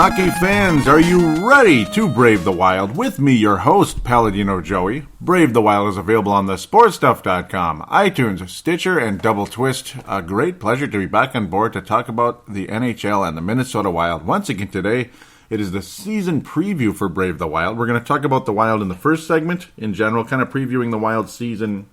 hockey fans, are you ready to brave the wild? With me, your host, Paladino Joey. Brave the Wild is available on thesportstuff.com, iTunes, Stitcher, and Double Twist. A great pleasure to be back on board to talk about the NHL and the Minnesota Wild. Once again today, it is the season preview for Brave the Wild. We're going to talk about the Wild in the first segment, in general, kind of previewing the Wild season.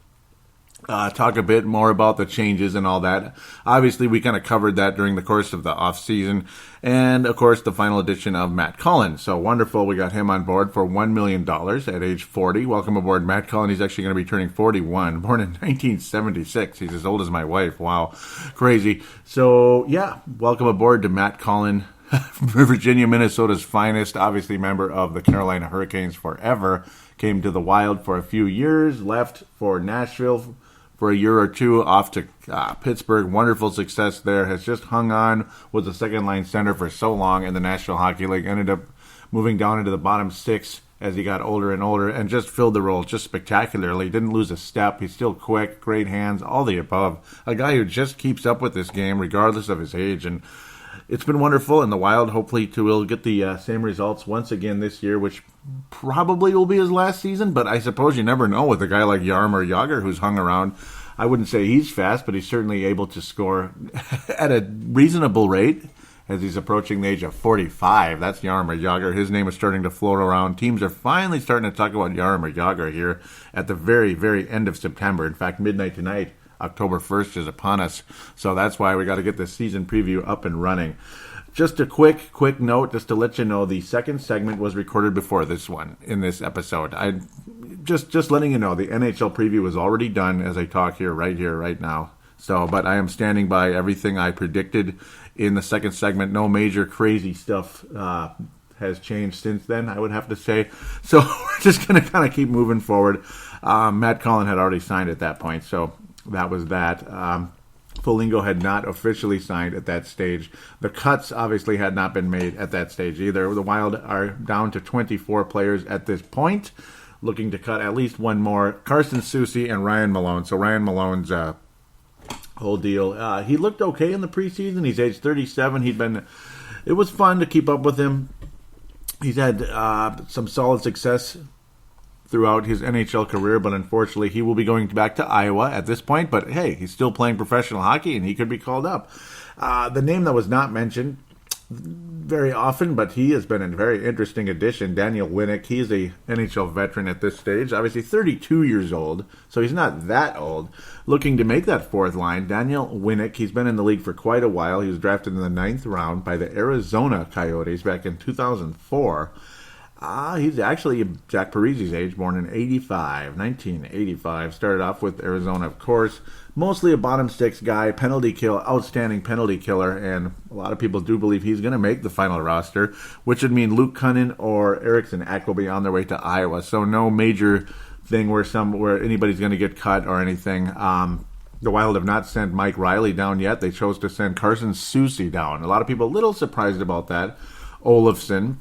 Talk a bit more about the changes and all that. Obviously, we kind of covered that during the course of the off-season. And, of course, the final edition of Matt Cullen. So wonderful. We got him on board for $1 million at age 40. Welcome aboard, Matt Cullen. He's actually going to be turning 41. Born in 1976. He's as old as my wife. Wow. Crazy. So, yeah. Welcome aboard to Matt Cullen. Virginia, Minnesota's finest. Obviously, member of the Carolina Hurricanes forever. Came to the Wild for a few years. Left for Nashville for a year or two, off to Pittsburgh. Wonderful success there. Has just hung on, was a second-line center for so long in the National Hockey League. Ended up moving down into the bottom six as he got older and older, and just filled the role just spectacularly. Didn't lose a step. He's still quick, great hands, all the above. A guy who just keeps up with this game regardless of his age, and it's been wonderful. And the Wild, hopefully, will get the same results once again this year, which probably will be his last season, but I suppose you never know with a guy like Jaromir Jagr who's hung around. I wouldn't say he's fast, but he's certainly able to score at a reasonable rate as he's approaching the age of 45. That's Jaromir Jagr. His name is starting to float around. Teams are finally starting to talk about Jaromir Jagr here at the very, very end of September. In fact, midnight tonight, October 1st is upon us. So that's why we got to get this season preview up and running. Just a quick note, just to let you know, the second segment was recorded before this one in this episode. I just letting you know, the NHL preview is already done as I talk here, right now. So, but I am standing by everything I predicted in the second segment. No major crazy stuff has changed since then, I would have to say. So we're just going to kind of keep moving forward. Matt Cullen had already signed at that point, so that was that. Foligno had not officially signed at that stage. The cuts obviously had not been made at that stage either. The Wild are down to 24 players at this point, looking to cut at least one more. Carson Soucy and Ryan Malone. So Ryan Malone's whole deal. He looked okay in the preseason. He's age 37. It was fun to keep up with him. He's had some solid success throughout his NHL career, but unfortunately he will be going back to Iowa at this point. But hey, he's still playing professional hockey and he could be called up. The name that was not mentioned very often, but he has been a very interesting addition, Daniel Winnick. He's a NHL veteran at this stage, obviously 32 years old, so he's not that old. Looking to make that fourth line, Daniel Winnick, he's been in the league for quite a while. He was drafted in the 9th round by the Arizona Coyotes back in 2004. He's actually Jack Parise's age, born in 1985. Started off with Arizona, of course. Mostly a bottom six guy, outstanding penalty killer, and a lot of people do believe he's going to make the final roster, which would mean Luke Cunnin or Eriksson Ek will be on their way to Iowa. So no major thing where anybody's going to get cut or anything. The Wild have not sent Mike Riley down yet. They chose to send Carson Soucy down. A lot of people a little surprised about that. Olofsson,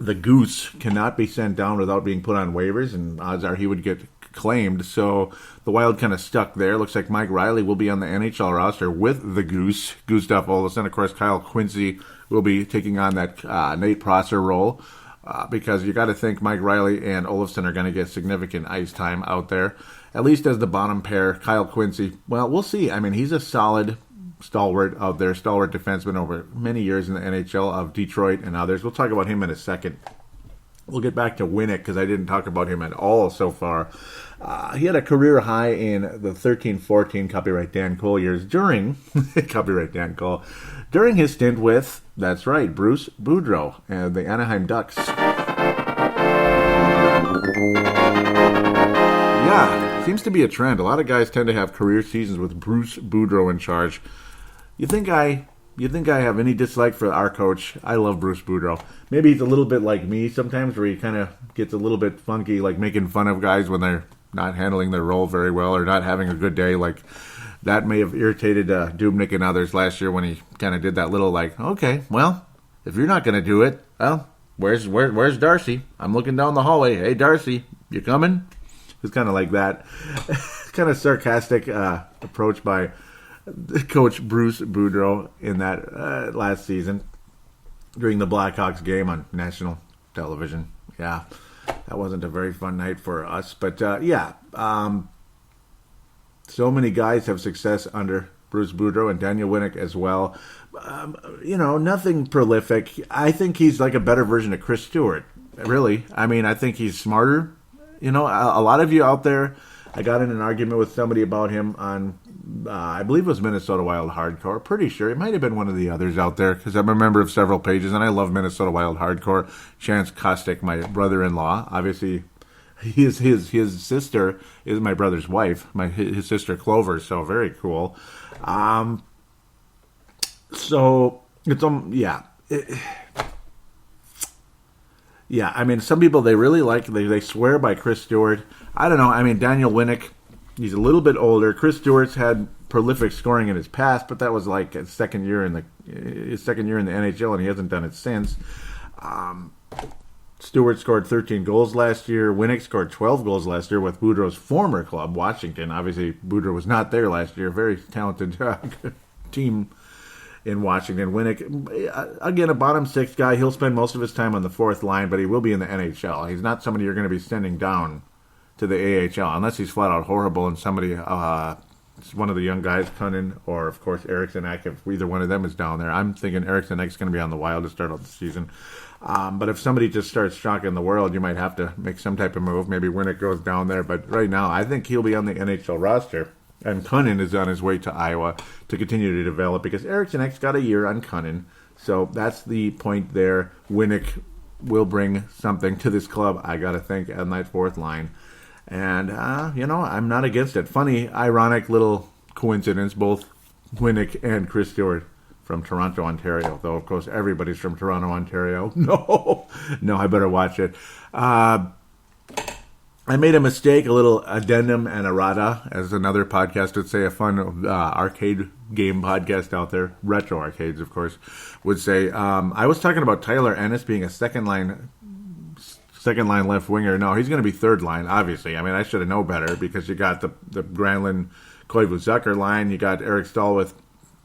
the Goose, cannot be sent down without being put on waivers, and odds are he would get claimed. So the Wild kind of stuck there. Looks like Mike Riley will be on the NHL roster with the Goose, Gustav Olofsson. Of course, Kyle Quincy will be taking on that Nate Prosser role because you got to think Mike Riley and Olofsson are going to get significant ice time out there, at least as the bottom pair. Kyle Quincy, well, we'll see. I mean, he's a solid stalwart defenseman over many years in the NHL of Detroit and others. We'll talk about him in a second. We'll get back to Winnick because I didn't talk about him at all so far. He had a career high in the 13-14 copyright Dan Cole years during his stint with, that's right, Bruce Boudreau and the Anaheim Ducks. Yeah, seems to be a trend. A lot of guys tend to have career seasons with Bruce Boudreau in charge. You think I have any dislike for our coach? I love Bruce Boudreau. Maybe he's a little bit like me sometimes, where he kind of gets a little bit funky, like making fun of guys when they're not handling their role very well or not having a good day. Like that may have irritated Dubnyk and others last year when he kind of did that little like, okay, well, if you're not going to do it, well, where's Darcy? I'm looking down the hallway. Hey, Darcy, you coming? It's kind of like that. Kind of sarcastic approach by Coach Bruce Boudreau in that last season. during the Blackhawks game on national television. Yeah, that wasn't a very fun night for us. But so many guys have success under Bruce Boudreau and Daniel Winnick as well. Nothing prolific. I think he's like a better version of Chris Stewart, really. I mean, I think he's smarter. A lot of you out there, I got in an argument with somebody about him on, I believe it was Minnesota Wild Hardcore. Pretty sure it might have been one of the others out there because I'm a member of several pages, and I love Minnesota Wild Hardcore. Chance Kostick, my brother-in-law, obviously, his sister is my brother's wife, his sister Clover, so very cool. So it's yeah. I mean, some people they really like they swear by Chris Stewart. I don't know. I mean, Daniel Winnick, he's a little bit older. Chris Stewart's had prolific scoring in his past, but that was like his second year in the NHL, and he hasn't done it since. Stewart scored 13 goals last year. Winnick scored 12 goals last year with Boudreau's former club, Washington. Obviously, Boudreau was not there last year. Very talented team in Washington. Winnick, again, a bottom six guy. He'll spend most of his time on the fourth line, but he will be in the NHL. He's not somebody you're going to be sending down to the AHL, unless he's flat out horrible and somebody, one of the young guys, Cunnin, or, of course, Eriksson Ek, if either one of them is down there. I'm thinking Eriksson Ek's going to be on the Wild to start out the season. But if somebody just starts shocking the world, you might have to make some type of move. Maybe Winnick goes down there. But right now, I think he'll be on the NHL roster. And Cunnin is on his way to Iowa to continue to develop because Eriksson Ek's got a year on Cunnin. So that's the point there. Winnick will bring something to this club, I got to think, on that fourth line. And, I'm not against it. Funny, ironic little coincidence, both Winnick and Chris Stewart from Toronto, Ontario. Though, of course, everybody's from Toronto, Ontario. No, I better watch it. I made a mistake, a little addendum and errata, as another podcast would say, a fun arcade game podcast out there, retro arcades, of course, would say. I was talking about Tyler Ennis being a second line left winger. No, he's going to be third line, obviously. I mean, I should have known better because you got the Granlund, Koivu-Zucker line. You got Eric Stahl with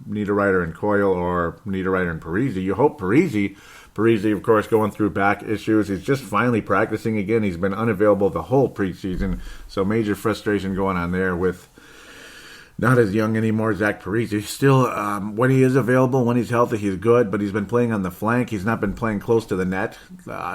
Niederreiter and Coyle or Niederreiter and Parise. You hope Parise, of course, going through back issues. He's just finally practicing again. He's been unavailable the whole preseason. So major frustration going on there with not as young anymore, Zach Parise. Still, when he is available, when he's healthy, he's good, but he's been playing on the flank. He's not been playing close to the net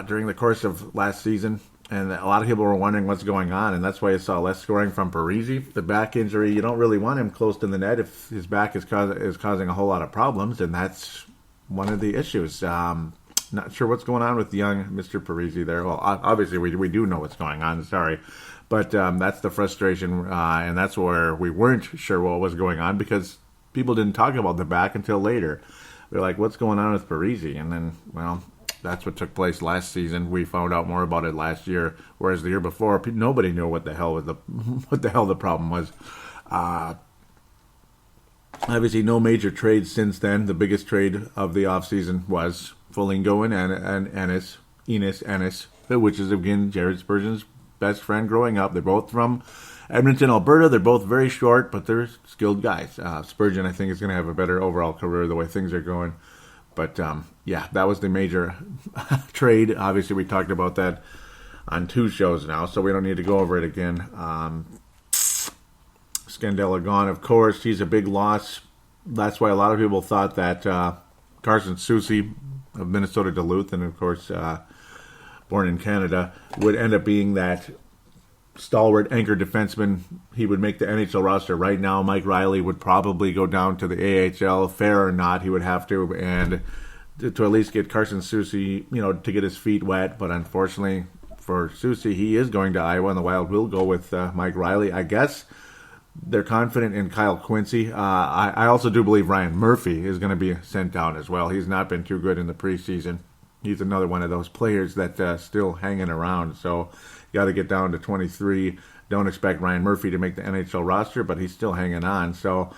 during the course of last season. And a lot of people were wondering what's going on, and that's why you saw less scoring from Parise. The back injury, you don't really want him close to the net if his back is causing a whole lot of problems, and that's one of the issues. Not sure what's going on with young Mr. Parise there. Well, obviously we do know what's going on, sorry. But that's the frustration, and that's where we weren't sure what was going on because people didn't talk about the back until later. They're like, what's going on with Parise? And then, well, that's what took place last season. We found out more about it last year, whereas the year before, nobody knew what the hell the problem was. Obviously, no major trades since then. The biggest trade of the offseason was Foligno and Enos Ennis, which is, again, Jared Spurgeon's best friend growing up. They're both from Edmonton, Alberta. They're both very short, but they're skilled guys. Spurgeon, I think, is going to have a better overall career the way things are going. But, that was the major trade. Obviously, we talked about that on 2 shows now, so we don't need to go over it again. Scandella gone, of course. He's a big loss. That's why a lot of people thought that Carson Soucy of Minnesota Duluth, and, of course, born in Canada, would end up being that stalwart anchor defenseman. He would make the NHL roster right now. Mike Riley would probably go down to the AHL. Fair or not, he would have to. And to at least get Carson Soucy, to get his feet wet. But unfortunately for Soucy, he is going to Iowa, and the Wild will go with Mike Riley. I guess they're confident in Kyle Quincy. I also do believe Ryan Murphy is going to be sent down as well. He's not been too good in the preseason. He's another one of those players that's still hanging around. So you got to get down to 23. Don't expect Ryan Murphy to make the NHL roster, but he's still hanging on. So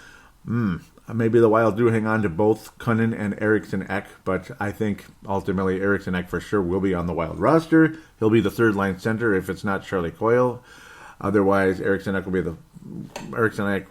maybe the Wild do hang on to both Cunnin and Eriksson Ek, but I think ultimately Eriksson Ek for sure will be on the Wild roster. He'll be the third-line center if it's not Charlie Coyle. Otherwise, Eriksson Ek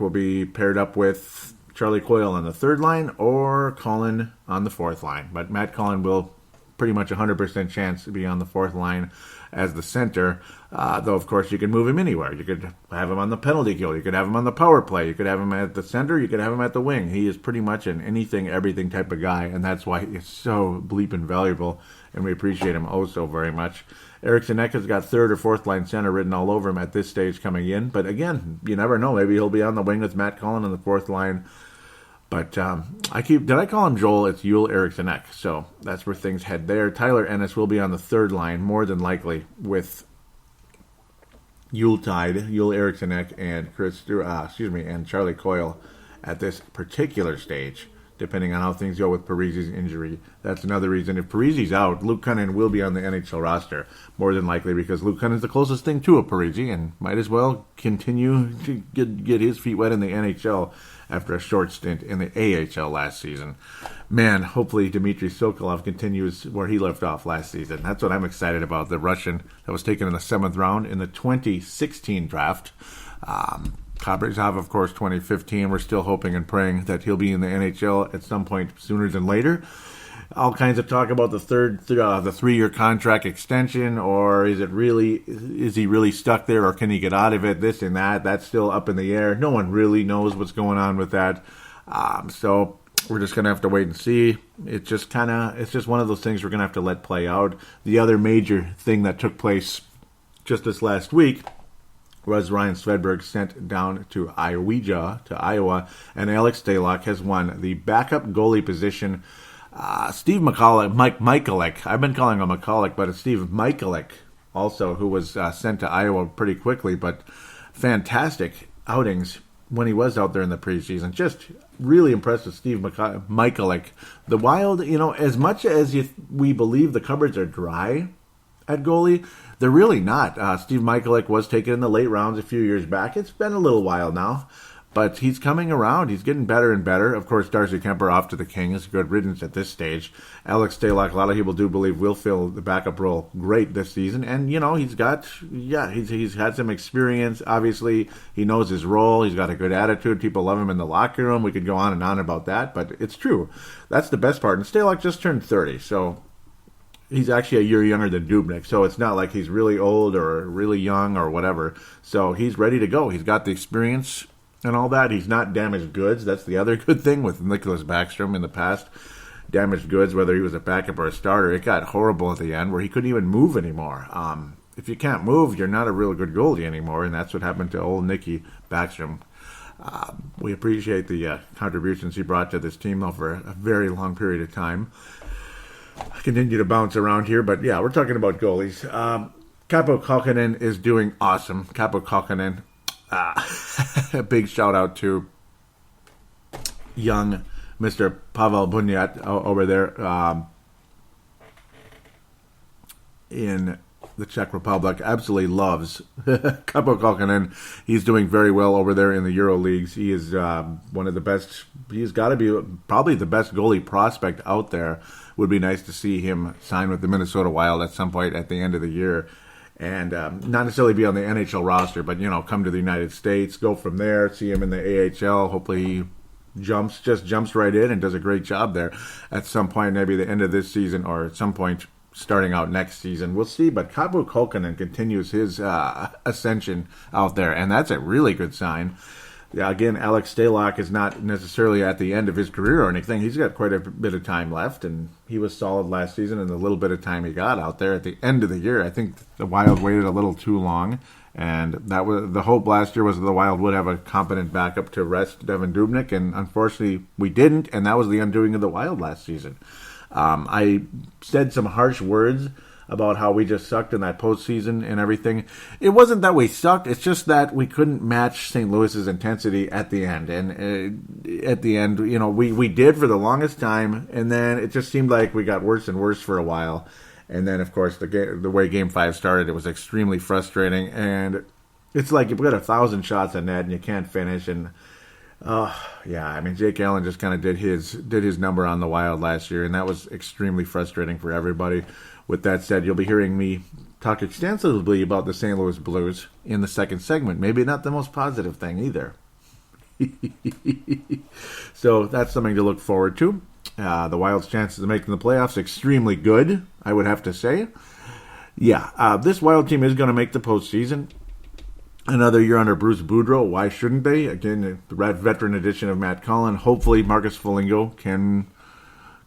will be paired up with Charlie Coyle on the third line or Cullen on the fourth line. But Matt Cullen will pretty much 100% chance to be on the fourth line as the center. Though, of course, you can move him anywhere. You could have him on the penalty kill. You could have him on the power play. You could have him at the center. You could have him at the wing. He is pretty much an anything, everything type of guy, and that's why he's so bleeping valuable, and we appreciate him oh so very much. Eriksson Ek has got third or fourth line center written all over him at this stage coming in. But again, you never know. Maybe he'll be on the wing with Matt Cullen on the fourth line. But did I call him Joel? It's Yul Eriksson Ek. So that's where things head there. Tyler Ennis will be on the third line, more than likely, with Yul Eriksson Ek, and and Charlie Coyle at this particular stage, depending on how things go with Parise's injury. That's another reason. If Parise's out, Luke Kunin will be on the NHL roster, more than likely, because Luke Kunin is the closest thing to a Parise and might as well continue to get his feet wet in the NHL after a short stint in the AHL last season. Man, hopefully Dmitry Sokolov continues where he left off last season. That's what I'm excited about. The Russian that was taken in the 7th round in the 2016 draft. Kaprizov, of course, 2015. We're still hoping and praying that he'll be in the NHL at some point sooner than later. All kinds of talk about the 3-year contract extension, or is he really stuck there, or can he get out of it? This and that. That's still up in the air. No one really knows what's going on with that. So we're just gonna have to wait and see. It's just one of those things we're gonna have to let play out. The other major thing that took place just this last week was Ryan Svedberg sent down to Iowa, and Alex Stalock has won the backup goalie position. Steve Michalek, I've been calling him McCulloch, but it's Steve Michalek also, who was sent to Iowa pretty quickly, but fantastic outings when he was out there in the preseason. Just really impressed with Steve Michalek. The Wild, as much as we believe the cupboards are dry at goalie, they're really not. Steve Michalek was taken in the late rounds a few years back. It's been a little while now, but he's coming around. He's getting better and better. Of course, Darcy Kemper off to the Kings. Good riddance at this stage. Alex Stalock, a lot of people do believe, will fill the backup role great this season. And, he's had some experience. Obviously, he knows his role. He's got a good attitude. People love him in the locker room. We could go on and on about that, but it's true. That's the best part. And Stalock just turned 30, so he's actually a year younger than Dubnyk, so it's not like he's really old or really young or whatever. So he's ready to go. He's got the experience and all that. He's not damaged goods. That's the other good thing with Nicholas Backstrom in the past. Damaged goods, whether he was a backup or a starter, it got horrible at the end where he couldn't even move anymore. If you can't move, you're not a real good goalie anymore, and that's what happened to old Nicky Backstrom. We appreciate the contributions he brought to this team over a very long period of time. I continue to bounce around here, but yeah, we're talking about goalies. Kaapo Kähkönen is doing awesome. Kaapo Kähkönen, a big shout out to young Mr. Pavel Bunyat over there in the Czech Republic. Absolutely loves Kaapo Kähkönen. He's doing very well over there in the Euro Leagues. He is one of the best. He's got to be probably the best goalie prospect out there. Would be nice to see him sign with the Minnesota Wild at some point at the end of the year, and not necessarily be on the NHL roster, but come to the United States, go from there, see him in the AHL. Hopefully he jumps right in and does a great job there at some point, maybe the end of this season or at some point starting out next season. We'll see, but Kaapo Kähkönen continues his ascension out there, and that's a really good sign. Yeah, again, Alex Stalock is not necessarily at the end of his career or anything. He's got quite a bit of time left, and he was solid last season in the little bit of time he got out there at the end of the year. I think the Wild waited a little too long, and that was the hope last year was that the Wild would have a competent backup to rest Devan Dubnyk, and unfortunately we didn't, and that was the undoing of the Wild last season. I said some harsh words about how we just sucked in that postseason and everything. It wasn't that we sucked. It's just that we couldn't match St. Louis's intensity at the end. And at the end, we did for the longest time, and then it just seemed like we got worse and worse for a while. And then, of course, the way Game 5 started, it was extremely frustrating. And it's like you put 1,000 shots on net and you can't finish. And Jake Allen just kind of did his number on the Wild last year, and that was extremely frustrating for everybody. With that said, you'll be hearing me talk extensively about the St. Louis Blues in the second segment. Maybe not the most positive thing either. So that's something to look forward to. The Wild's chances of making the playoffs extremely good, I would have to say. Yeah, this Wild team is going to make the postseason. Another year under Bruce Boudreau. Why shouldn't they? Again, the veteran addition of Matt Cullen. Hopefully, Marcus Foligno can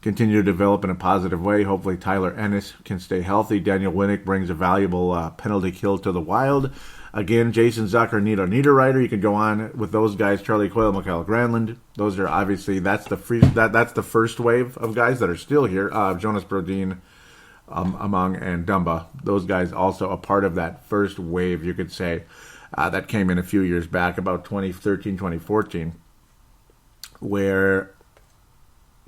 continue to develop in a positive way. Hopefully, Tyler Ennis can stay healthy. Daniel Winnick brings a valuable penalty kill to the Wild. Again, Jason Zucker, Nito Niederreiter. You can go on with those guys. Charlie Coyle, Mikael Granlund. Those are obviously that's the first wave of guys that are still here. Jonas Brodin, Among, and Dumba. Those guys also a part of that first wave, you could say. That came in a few years back, about 2013, 2014, where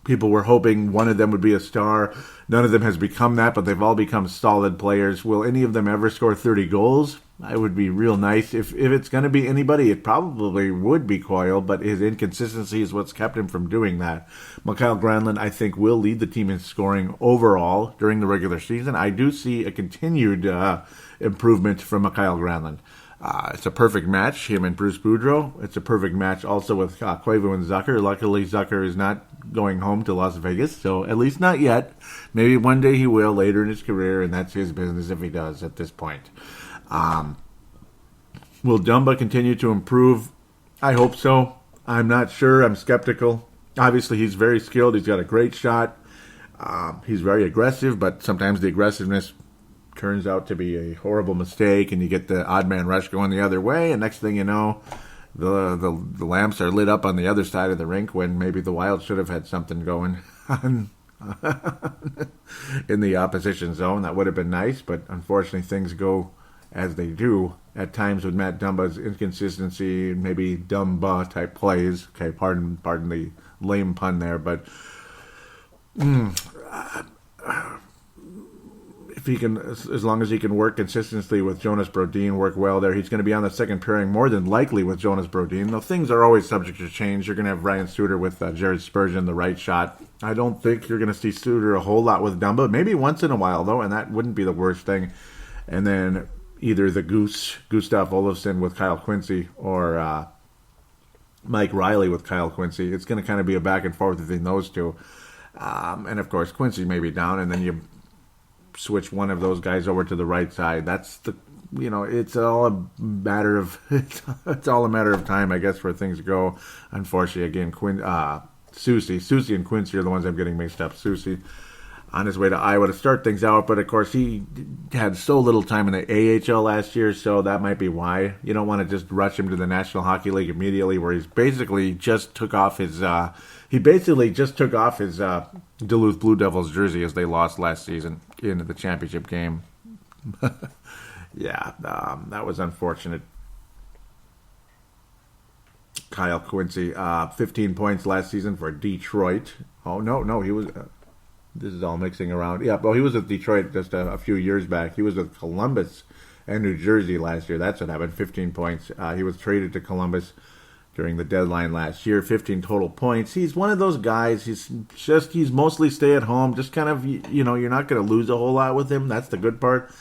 people were hoping one of them would be a star. None of them has become that, but they've all become solid players. Will any of them ever score 30 goals? It would be real nice. If it's going to be anybody, it probably would be Coyle, but his inconsistency is what's kept him from doing that. Mikael Granlund, I think, will lead the team in scoring overall during the regular season. I do see a continued improvement from Mikael Granlund. It's a perfect match, him and Bruce Boudreau. It's a perfect match also with Koivu and Zucker. Luckily, Zucker is not going home to Las Vegas, so at least not yet. Maybe one day he will later in his career, and that's his business if he does at this point. Will Dumba continue to improve? I hope so. I'm not sure. I'm skeptical. Obviously, he's very skilled. He's got a great shot. He's very aggressive, but sometimes the aggressiveness turns out to be a horrible mistake, and you get the odd man rush going the other way, and next thing you know, the lamps are lit up on the other side of the rink when maybe the Wild should have had something going on in the opposition zone. That would have been nice, but unfortunately things go as they do at times with Matt Dumba's inconsistency, maybe Dumba type plays. Okay, pardon the lame pun there, but if he can, as long as he can work consistently with Jonas Brodin, work well there, he's going to be on the second pairing more than likely with Jonas Brodin. Though things are always subject to change. You're going to have Ryan Suter with Jared Spurgeon, the right shot. I don't think you're going to see Suter a whole lot with Dumba. Maybe once in a while, though, and that wouldn't be the worst thing. And then either the Gustav Olofsson with Kyle Quincy, or Mike Riley with Kyle Quincy. It's going to kind of be a back and forth between those two. And, of course, Quincy may be down, and then you switch one of those guys over to the right side. That's it's all a matter of it's all a matter of time, I guess, where things go. Unfortunately, again, Susie and Quincy are the ones I'm getting mixed up. Susie on his way to Iowa to start things out, but of course he had so little time in the AHL last year, so that might be why. You don't want to just rush him to the National Hockey League immediately, where he's basically just took off his Duluth Blue Devils jersey as they lost last season in the championship game. Yeah, that was unfortunate. Kyle Quincy, 15 points last season for Detroit. Oh, no, he was... this is all mixing around. Yeah, well, he was with Detroit just a few years back. He was with Columbus and New Jersey last year. That's what happened, 15 points. He was traded to Columbus during the deadline last year, 15 total points. He's one of those guys, he's mostly stay at home, just kind of, you're not going to lose a whole lot with him. That's the good part.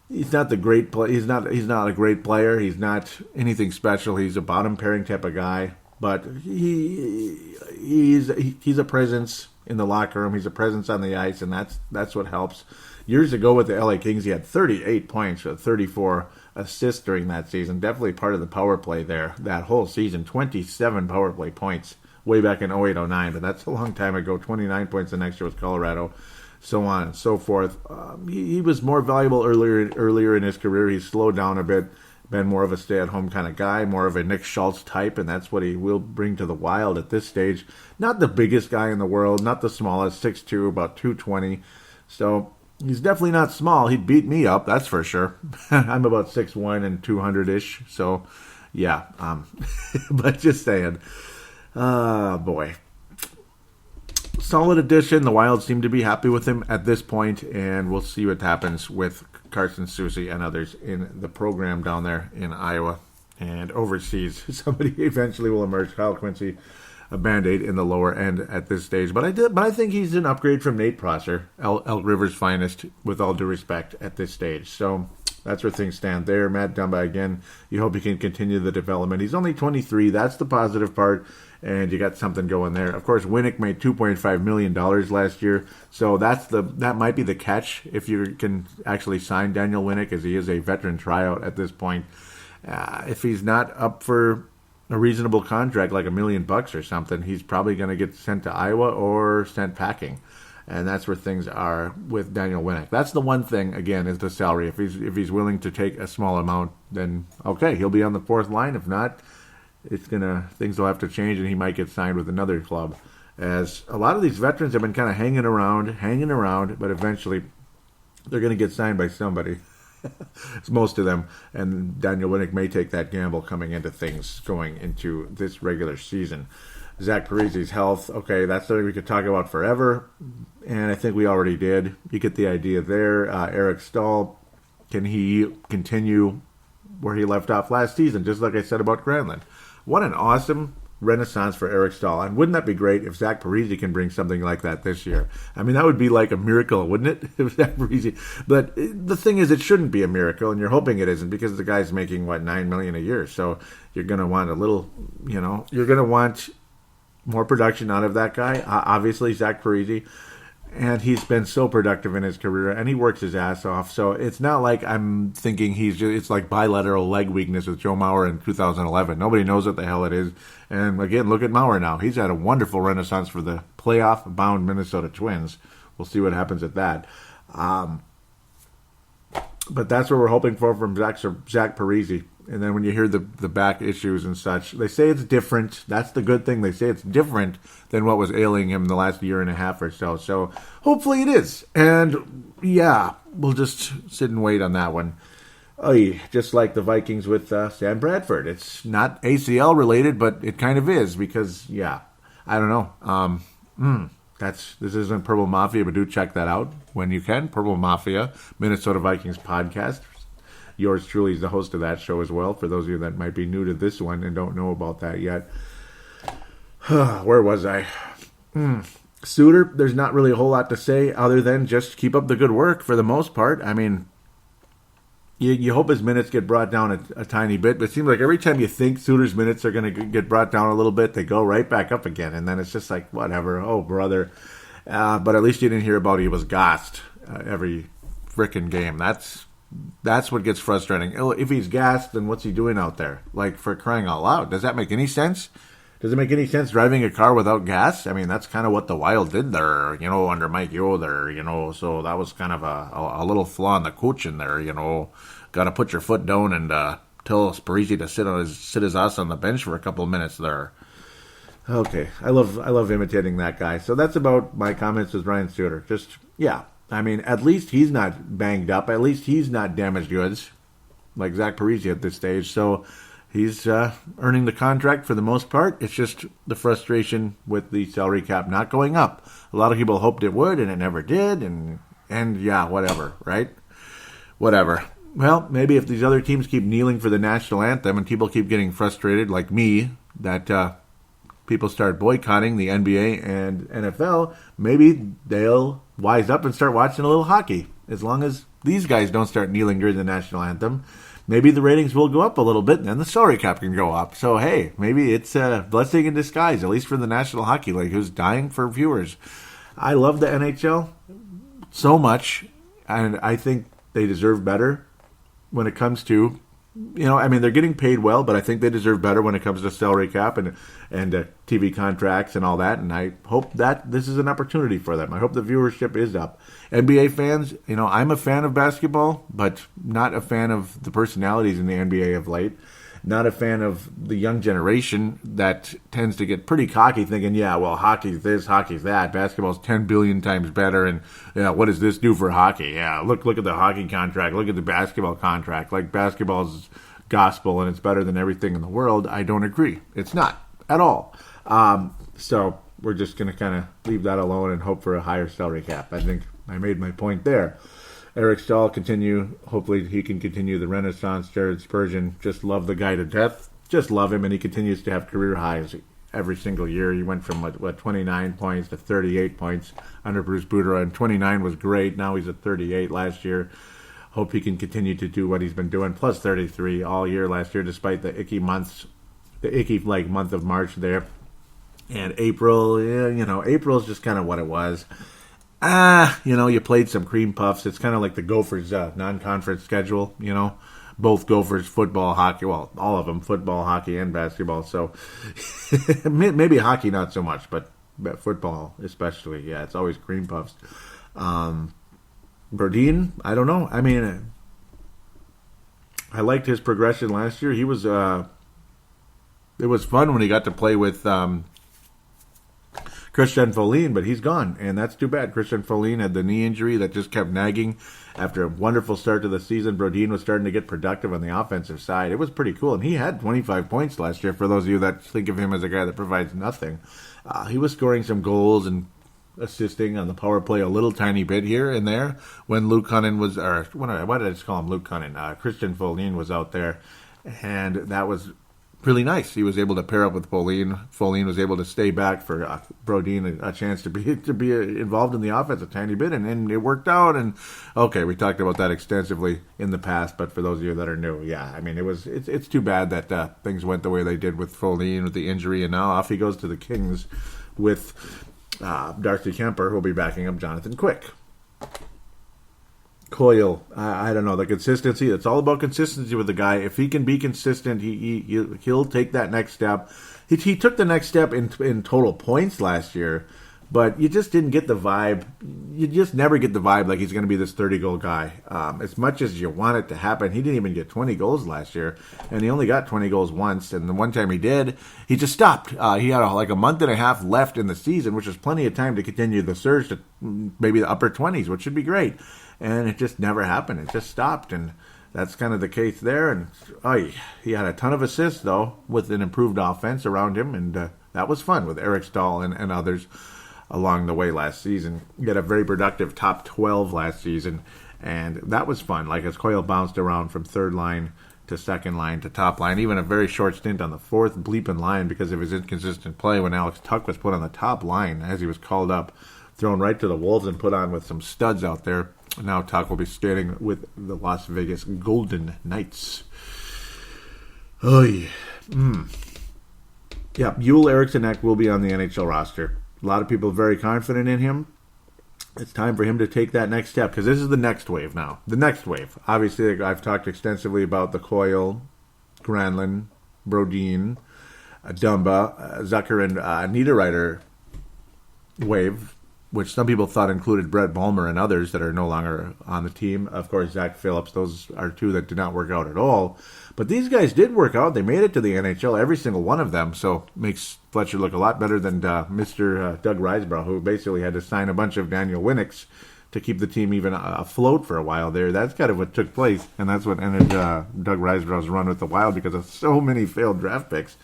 He's not the great play. He's not a great player. He's not anything special. He's a bottom pairing type of guy, but he's a presence in the locker room. He's a presence on the ice, and that's what helps. Years ago with the LA Kings, he had 38 points, 34 assists during that season. Definitely part of the power play there. That whole season, 27 power play points way back in 08-09, but that's a long time ago. 29 points the next year with Colorado, so on and so forth. He was more valuable earlier in his career. He's slowed down a bit, been more of a stay-at-home kind of guy, more of a Nick Schultz type, and that's what he will bring to the Wild at this stage. Not the biggest guy in the world, not the smallest, 6'2", about 220. So he's definitely not small. He'd beat me up, that's for sure. I'm about 6'1" and 200-ish, so yeah. But just saying. Boy. Solid addition. The Wild seem to be happy with him at this point, and we'll see what happens with Carson Soucy and others in the program down there in Iowa and overseas. Somebody eventually will emerge. Kyle Quincy, a Band-Aid in the lower end at this stage. But I think he's an upgrade from Nate Prosser, Elk River's finest, with all due respect, at this stage. So that's where things stand there. Matt Dumba, again, you hope he can continue the development. He's only 23. That's the positive part, and you got something going there. Of course, Winnick made $2.5 million last year, so that might be the catch if you can actually sign Daniel Winnick, as he is a veteran tryout at this point. If he's not up for a reasonable contract, like $1 million or something, he's probably going to get sent to Iowa or sent packing. And that's where things are with Daniel Winnick. That's the one thing, again, is the salary. If he's willing to take a small amount, then okay, he'll be on the fourth line. If not, things will have to change, and he might get signed with another club. As a lot of these veterans have been kind of hanging around, but eventually they're going to get signed by somebody. It's most of them, and Daniel Winnick may take that gamble coming into things going into this regular season. Zach Parise's health, okay, that's something we could talk about forever, and I think we already did. You get the idea there. Eric Stahl, can he continue where he left off last season, just like I said about Granlund? What an awesome renaissance for Eric Stahl, and wouldn't that be great if Zach Parise can bring something like that this year? I mean, that would be like a miracle, wouldn't it? If Zach Parise, but the thing is, it shouldn't be a miracle, and you're hoping it isn't, because the guy's making, $9 million a year, so you're going to want you're going to want more production out of that guy. Obviously, Zach Parise, and he's been so productive in his career, and he works his ass off. So it's not like I'm thinking it's like bilateral leg weakness with Joe Mauer in 2011. Nobody knows what the hell it is. And again, look at Mauer now. He's had a wonderful renaissance for the playoff-bound Minnesota Twins. We'll see what happens at that. But that's what we're hoping for from Zach Parise. And then when you hear the back issues and such, they say it's different. That's the good thing. They say it's different than what was ailing him the last year and a half or so. So hopefully it is. And yeah, we'll just sit and wait on that one. Just like the Vikings with Sam Bradford. It's not ACL related, but it kind of is because, yeah, I don't know. This isn't Purple Mafia, but do check that out when you can. Purple Mafia, Minnesota Vikings podcast. Yours truly is the host of that show as well, for those of you that might be new to this one and don't know about that yet. Where was I? Suter, there's not really a whole lot to say other than just keep up the good work for the most part. I mean, you hope his minutes get brought down a tiny bit, but it seems like every time you think Suter's minutes are going to get brought down a little bit, they go right back up again, and then it's just like, whatever, oh, brother. But at least you didn't hear about he was gassed every frickin' game. That's what gets frustrating. If he's gassed, then what's he doing out there? Like, for crying out loud. Does that make any sense? Does it make any sense driving a car without gas? I mean, that's kind of what the Wild did there, under Mike Yeo there, so that was kind of a little flaw in the coaching there, Got to put your foot down and tell Parise to sit his ass on the bench for a couple of minutes there. Okay, I love imitating that guy. So that's about my comments with Ryan Suter. Just, yeah. I mean, at least he's not banged up. At least he's not damaged goods like Zach Parise at this stage. So he's earning the contract for the most part. It's just the frustration with the salary cap not going up. A lot of people hoped it would, and it never did. And yeah, whatever, right? Whatever. Well, maybe if these other teams keep kneeling for the national anthem and people keep getting frustrated like me, that people start boycotting the NBA and NFL, maybe they'll wise up and start watching a little hockey. As long as these guys don't start kneeling during the national anthem, maybe the ratings will go up a little bit, and then the salary cap can go up. So, hey, maybe it's a blessing in disguise, at least for the National Hockey League, who's dying for viewers. I love the NHL so much, and I think they deserve better when it comes to, they're getting paid well, but I think they deserve better when it comes to salary cap and TV contracts and all that, and I hope that this is an opportunity for them. I hope the viewership is up. NBA fans, I'm a fan of basketball, but not a fan of the personalities in the NBA of late. Not a fan of the young generation that tends to get pretty cocky thinking, yeah, well, hockey's this, hockey's that. Basketball's 10 billion times better, and what does this do for hockey? Yeah, look at the hockey contract. Look at the basketball contract. Like, basketball's gospel and it's better than everything in the world. I don't agree. It's not at all. So we're just going to kind of leave that alone and hope for a higher salary cap. I think I made my point there. Eric Stahl hopefully he can continue the renaissance. Jared Spurgeon, just love the guy to death. Just love him, and he continues to have career highs every single year. He went from 29 points to 38 points under Bruce Boudreau, and 29 was great. Now he's at 38 last year. Hope he can continue to do what he's been doing. Plus 33 all year last year, despite the icky month of March there. And April, April's just kind of what it was. You played some cream puffs. It's kind of like the Gophers' non-conference schedule, Both Gophers, football, hockey, well, all of them, football, hockey, and basketball. So maybe hockey not so much, but football especially. Yeah, it's always cream puffs. Brodin, I don't know. I mean, I liked his progression last year. He was, it was fun when he got to play with Christian Folin, but he's gone, and that's too bad. Christian Folin had the knee injury that just kept nagging. After a wonderful start to the season, Brodin was starting to get productive on the offensive side. It was pretty cool, and he had 25 points last year, for those of you that think of him as a guy that provides nothing. He was scoring some goals and assisting on the power play a little tiny bit here and there when Luke Cunnin was, or why did I just call him Luke Cunnin? Christian Folin was out there, and that was really nice. He was able to pair up with Folin. Folin was able to stay back for Brodin a chance to be involved in the offense a tiny bit, and it worked out. And okay, we talked about that extensively in the past, but for those of you that are new, yeah, I mean it's too bad that things went the way they did with Folin with the injury, and now off he goes to the Kings with Darcy Kemper, who will be backing up Jonathan Quick. Coyle, I don't know, the consistency. It's all about consistency with the guy. If he can be consistent, he'll take that next step. He took the next step in total points last year, but you just didn't get the vibe. You just never get the vibe like he's going to be this 30-goal guy. As much as you want it to happen, he didn't even get 20 goals last year, and he only got 20 goals once, and the one time he did, he just stopped. He had like a month and a half left in the season, which was plenty of time to continue the surge to maybe the upper 20s, which should be great. And it just never happened. It just stopped, and that's kind of the case there. And he had a ton of assists, though, with an improved offense around him, and that was fun with Eric Stahl and others along the way last season. He had a very productive top 12 last season, and that was fun. Like as Coyle bounced around from third line to second line to top line, even a very short stint on the fourth bleeping line because of his inconsistent play when Alex Tuck was put on the top line as he was called up, thrown right to the Wolves and put on with some studs out there. Now Tuck will be skating with the Las Vegas Golden Knights. Oh, yeah. Yeah, Joel Eriksson will be on the NHL roster. A lot of people are very confident in him. It's time for him to take that next step because this is the next wave now. The next wave. Obviously, I've talked extensively about the Coyle, Granlund, Brodin, Dumba, Zucker, and Niederreiter wave, which some people thought included Brett Bulmer and others that are no longer on the team. Of course, Zach Phillips, those are two that did not work out at all. But these guys did work out. They made it to the NHL, every single one of them. So makes Fletcher look a lot better than Mr. Doug Risebrough, who basically had to sign a bunch of Daniel Winnecks to keep the team even afloat for a while there. That's kind of what took place, and that's what ended Doug Risebrough's run with the Wild because of so many failed draft picks.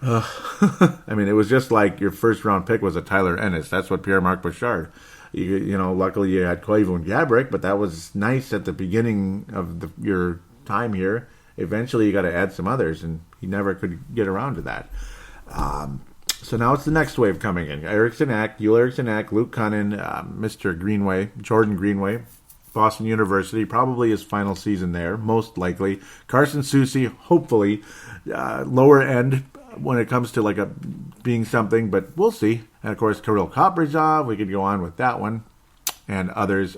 I mean, it was just like your first-round pick was a Tyler Ennis. That's what Pierre-Marc Bouchard. Luckily you had Koivu and Gabrick, but that was nice at the beginning of your time here. Eventually you got to add some others, and he never could get around to that. So now it's the next wave coming in. Eriksson Ek, Joel Eriksson Ek, Luke Cunnin, Mr. Greenway, Jordan Greenway, Boston University, probably his final season there, most likely. Carson Soucy, hopefully, lower end when it comes to being something, but we'll see. And of course, Kirill Kaprizov, we could go on with that one, and others.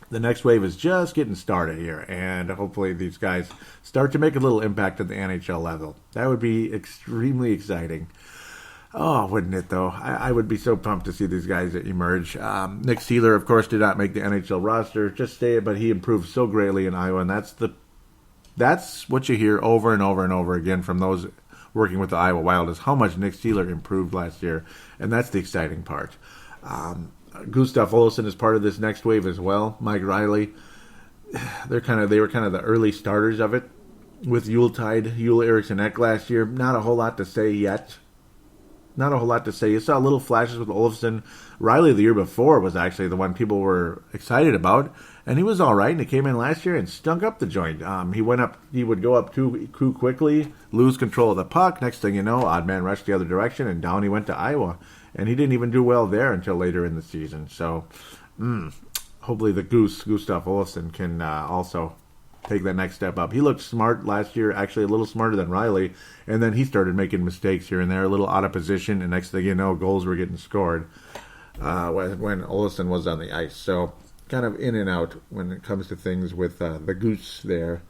The next wave is just getting started here, and hopefully these guys start to make a little impact at the NHL level. That would be extremely exciting. Oh, wouldn't it, though? I would be so pumped to see these guys emerge. Nick Seeler, of course, did not make the NHL roster. But he improved so greatly in Iowa, and that's what you hear over and over and over again from those working with the Iowa Wild is how much Nick Seeler improved last year, and that's the exciting part. Gustav Olsson is part of this next wave as well. Mike Riley, they were kind of the early starters of it with Joel Eriksson Ek last year. Not a whole lot to say yet. Not a whole lot to say. You saw little flashes with Olofsson. Riley the year before was actually the one people were excited about, and he was all right. And he came in last year and stunk up the joint. He would go up too quickly, lose control of the puck. Next thing you know, odd man rushed the other direction, and down he went to Iowa. And he didn't even do well there until later in the season. So, hopefully the Gustav Olofsson, can also take that next step up. He looked smart last year, actually a little smarter than Riley, and then he started making mistakes here and there, a little out of position, and next thing you know, goals were getting scored when Olofsson was on the ice. So kind of in and out when it comes to things with the Goose there.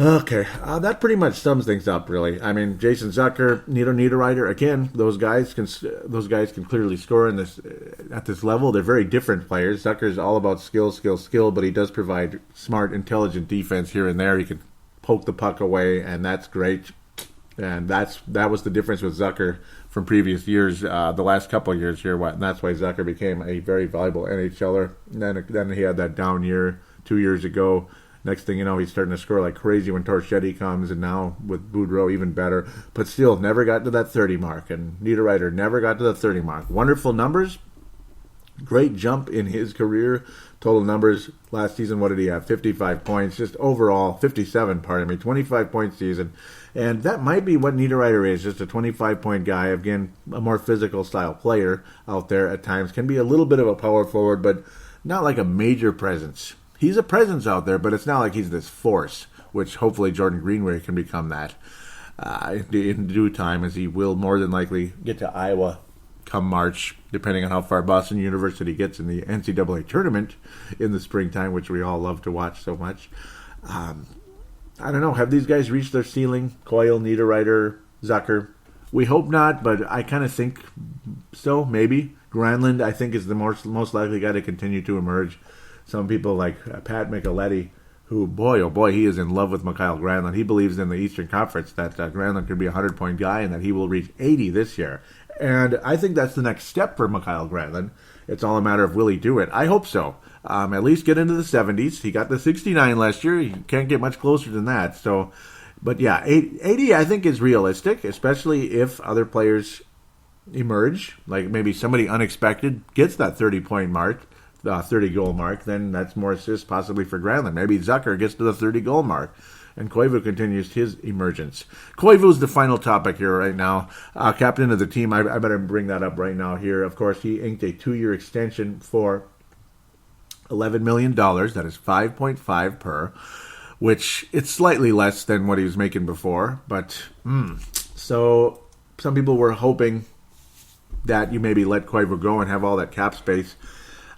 Okay, that pretty much sums things up, really. I mean, Jason Zucker, Nito Niederreiter, again, those guys can clearly score in this at this level. They're very different players. Zucker's all about skill, but he does provide smart, intelligent defense here and there. He can poke the puck away, and that's great. And that was the difference with Zucker from previous years, the last couple of years here. And that's why Zucker became a very valuable NHLer. And then he had that down year 2 years ago. Next thing you know, he's starting to score like crazy when Torchetti comes, and now with Boudreau, even better. But still, never got to that 30 mark, and Niederreiter never got to the 30 mark. Wonderful numbers. Great jump in his career. Total numbers last season, what did he have? 55 points. Just overall, 57, 25-point season. And that might be what Niederreiter is, just a 25-point guy. Again, a more physical style player out there at times. Can be a little bit of a power forward, but not like a major presence. He's a presence out there, but it's not like he's this force, which hopefully Jordan Greenway can become that in due time, as he will more than likely get to Iowa come March, depending on how far Boston University gets in the NCAA tournament in the springtime, which we all love to watch so much. I don't know. Have these guys reached their ceiling? Coyle, Niederreiter, Zucker? We hope not, but I kind of think so, maybe. Granlund, I think, is the most likely guy to continue to emerge. Some people like Pat Micheletti, who, boy, oh boy, he is in love with Mikael Granlund. He believes in the Eastern Conference that Granlund could be a 100-point guy and that he will reach 80 this year. And I think that's the next step for Mikael Granlund. It's all a matter of will he do it. I hope so. At least get into the 70s. He got the 69 last year. He can't get much closer than that. So, but yeah, 80 I think is realistic, especially if other players emerge. Like maybe somebody unexpected gets that 30-point mark. 30-goal mark, then that's more assists possibly for Granlund. Maybe Zucker gets to the 30-goal mark, and Koivu continues his emergence. Koivu's the final topic here right now. Captain of the team, I better bring that up right now here. Of course, he inked a 2-year extension for $11 million. That is 5.5 per, which it's slightly less than what he was making before. But, so some people were hoping that you maybe let Koivu go and have all that cap space.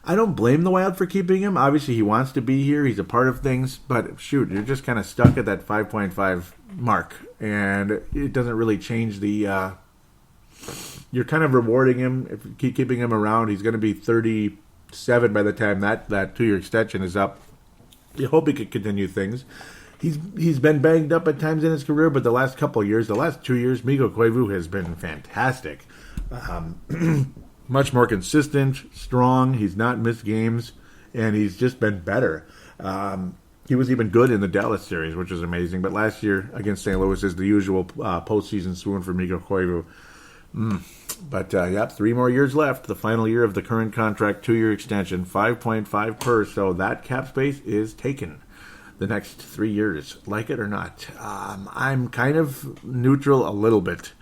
I don't blame the Wild for keeping him. Obviously, he wants to be here. He's a part of things. But, shoot, you're just kind of stuck at that 5.5 mark. And it doesn't really change the... you're kind of rewarding him. If you keep keeping him around, he's going to be 37 by the time that 2-year extension is up. You hope he could continue things. He's been banged up at times in his career, but the last couple of years, the last 2 years, Mikko Koivu has been fantastic. Much more consistent, strong. He's not missed games, and he's just been better. He was even good in the Dallas series, which is amazing. But last year against St. Louis is the usual postseason swoon for Mikko Koivu. But, 3 more years left. The final year of the current contract, 2-year extension, 5.5 per. So that cap space is taken the next 3 years, like it or not. I'm kind of neutral a little bit.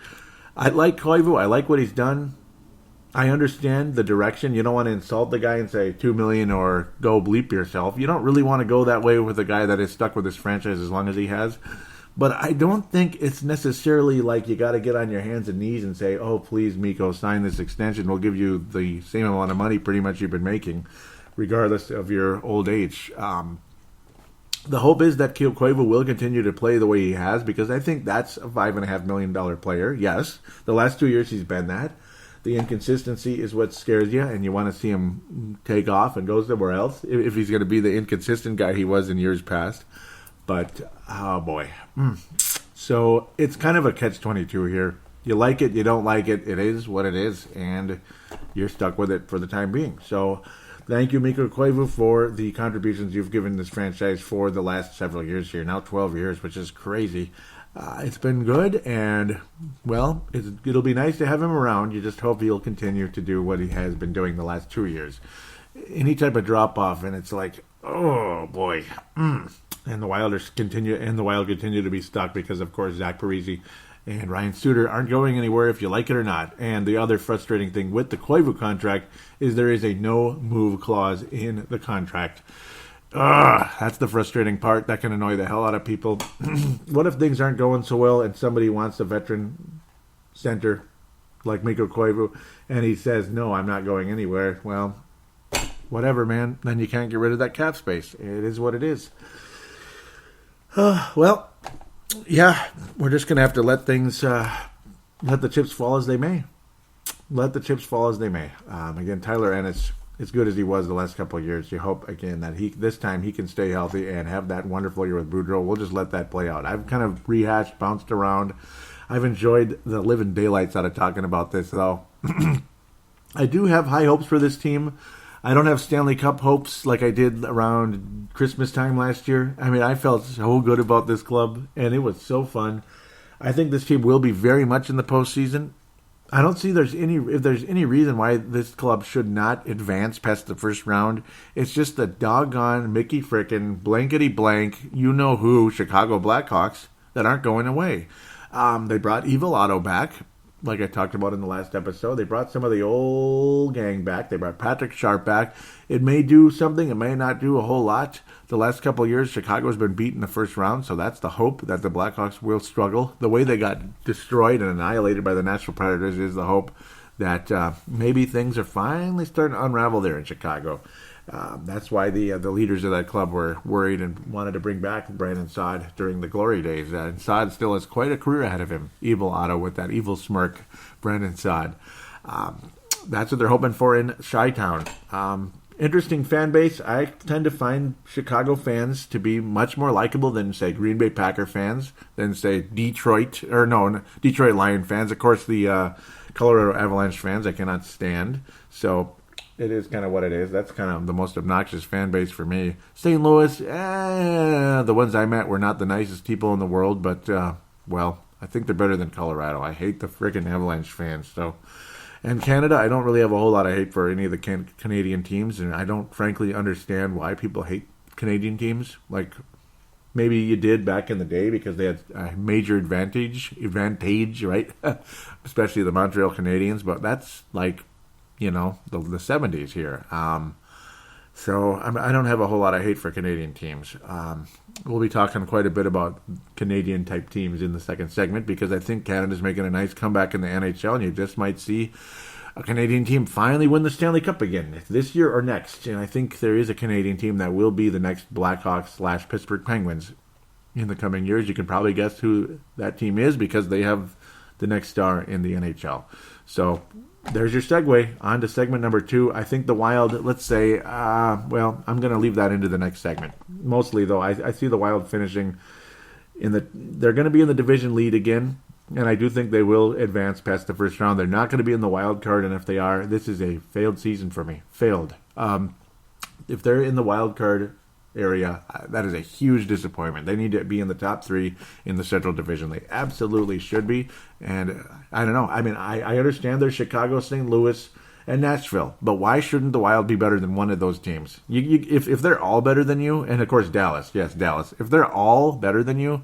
I like Koivu. I like what he's done. I understand the direction. You don't want to insult the guy and say $2 million or go bleep yourself. You don't really want to go that way with a guy that is stuck with his franchise as long as he has. But I don't think it's necessarily like you got to get on your hands and knees and say, oh, please, Mikko, sign this extension. We'll give you the same amount of money pretty much you've been making, regardless of your old age. The hope is that Koivu will continue to play the way he has, because I think that's a $5.5 million player. Yes, the last 2 years he's been that. The inconsistency is what scares you, and you want to see him take off and go somewhere else if he's going to be the inconsistent guy he was in years past. But, oh boy. So it's kind of a catch-22 here. You like it, you don't like it. It is what it is, and you're stuck with it for the time being. So thank you, Mikko Koivu, for the contributions you've given this franchise for the last several years here. Now 12 years, which is crazy. It's been good, and, well, it'll be nice to have him around. You just hope he'll continue to do what he has been doing the last 2 years. Any type of drop-off, and it's like, oh, boy. And the Wild continue to be stuck because, of course, Zach Parise and Ryan Suter aren't going anywhere if you like it or not. And the other frustrating thing with the Koivu contract is there is a no-move clause in the contract. That's the frustrating part. That can annoy the hell out of people. What if things aren't going so well and somebody wants a veteran center like Mikko Koivu and he says, no, I'm not going anywhere? Well, whatever, man. Then you can't get rid of that cap space. It is what it is. Well, yeah, we're just going to have to let things, let the chips fall as they may. Let the chips fall as they may. Again, Tyler Ennis, as good as he was the last couple of years, you hope, again, that this time he can stay healthy and have that wonderful year with Boudreaux. We'll just let that play out. I've kind of rehashed, bounced around. I've enjoyed the living daylights out of talking about this, though. I do have high hopes for this team. I don't have Stanley Cup hopes like I did around Christmas time last year. I mean, I felt so good about this club, and it was so fun. I think this team will be very much in the postseason. I don't see if there's any reason why this club should not advance past the first round. It's just the doggone Mickey frickin' blankety blank, you know who, Chicago Blackhawks that aren't going away. They brought Evil Otto back, like I talked about in the last episode. They brought some of the old gang back. They brought Patrick Sharp back. It may do something. It may not do a whole lot. The last couple of years, Chicago's been beat in the first round, so that's the hope that the Blackhawks will struggle. The way they got destroyed and annihilated by the Nashville Predators is the hope that maybe things are finally starting to unravel there in Chicago. That's why the leaders of that club were worried and wanted to bring back Brandon Saad during the glory days. And Saad still has quite a career ahead of him. Evil Otto with that evil smirk, Brandon Saad. That's what they're hoping for in Chi-Town. Interesting fan base. I tend to find Chicago fans to be much more likable than, say, Green Bay Packer fans, than, say, Detroit Lion fans. Of course, the Colorado Avalanche fans I cannot stand. So it is kind of what it is. That's kind of the most obnoxious fan base for me. St. Louis, the ones I met were not the nicest people in the world, but, well, I think they're better than Colorado. I hate the freaking Avalanche fans, so... And Canada, I don't really have a whole lot of hate for any of the Canadian teams, and I don't frankly understand why people hate Canadian teams. Like, maybe you did back in the day because they had a major advantage, right? Especially the Montreal Canadiens, but that's like, the 70s here. So I don't have a whole lot of hate for Canadian teams. We'll be talking quite a bit about Canadian-type teams in the second segment because I think Canada's making a nice comeback in the NHL, and you just might see a Canadian team finally win the Stanley Cup again, this year or next. And I think there is a Canadian team that will be the next Blackhawks/Pittsburgh Penguins in the coming years. You can probably guess who that team is because they have the next star in the NHL. So there's your segue on to segment number 2. I think the Wild, let's say, I'm going to leave that into the next segment. Mostly, though, I see the Wild finishing they're going to be in the division lead again, and I do think they will advance past the first round. They're not going to be in the wild card, and if they are, this is a failed season for me. Failed. If they're in the wild card area, that is a huge disappointment. They need to be in the top 3 in the Central Division. They absolutely should be. And I don't know. I mean, I understand there's Chicago, St. Louis, and Nashville, but why shouldn't the Wild be better than one of those teams? If they're all better than you, and of course Dallas, yes, Dallas. If they're all better than you,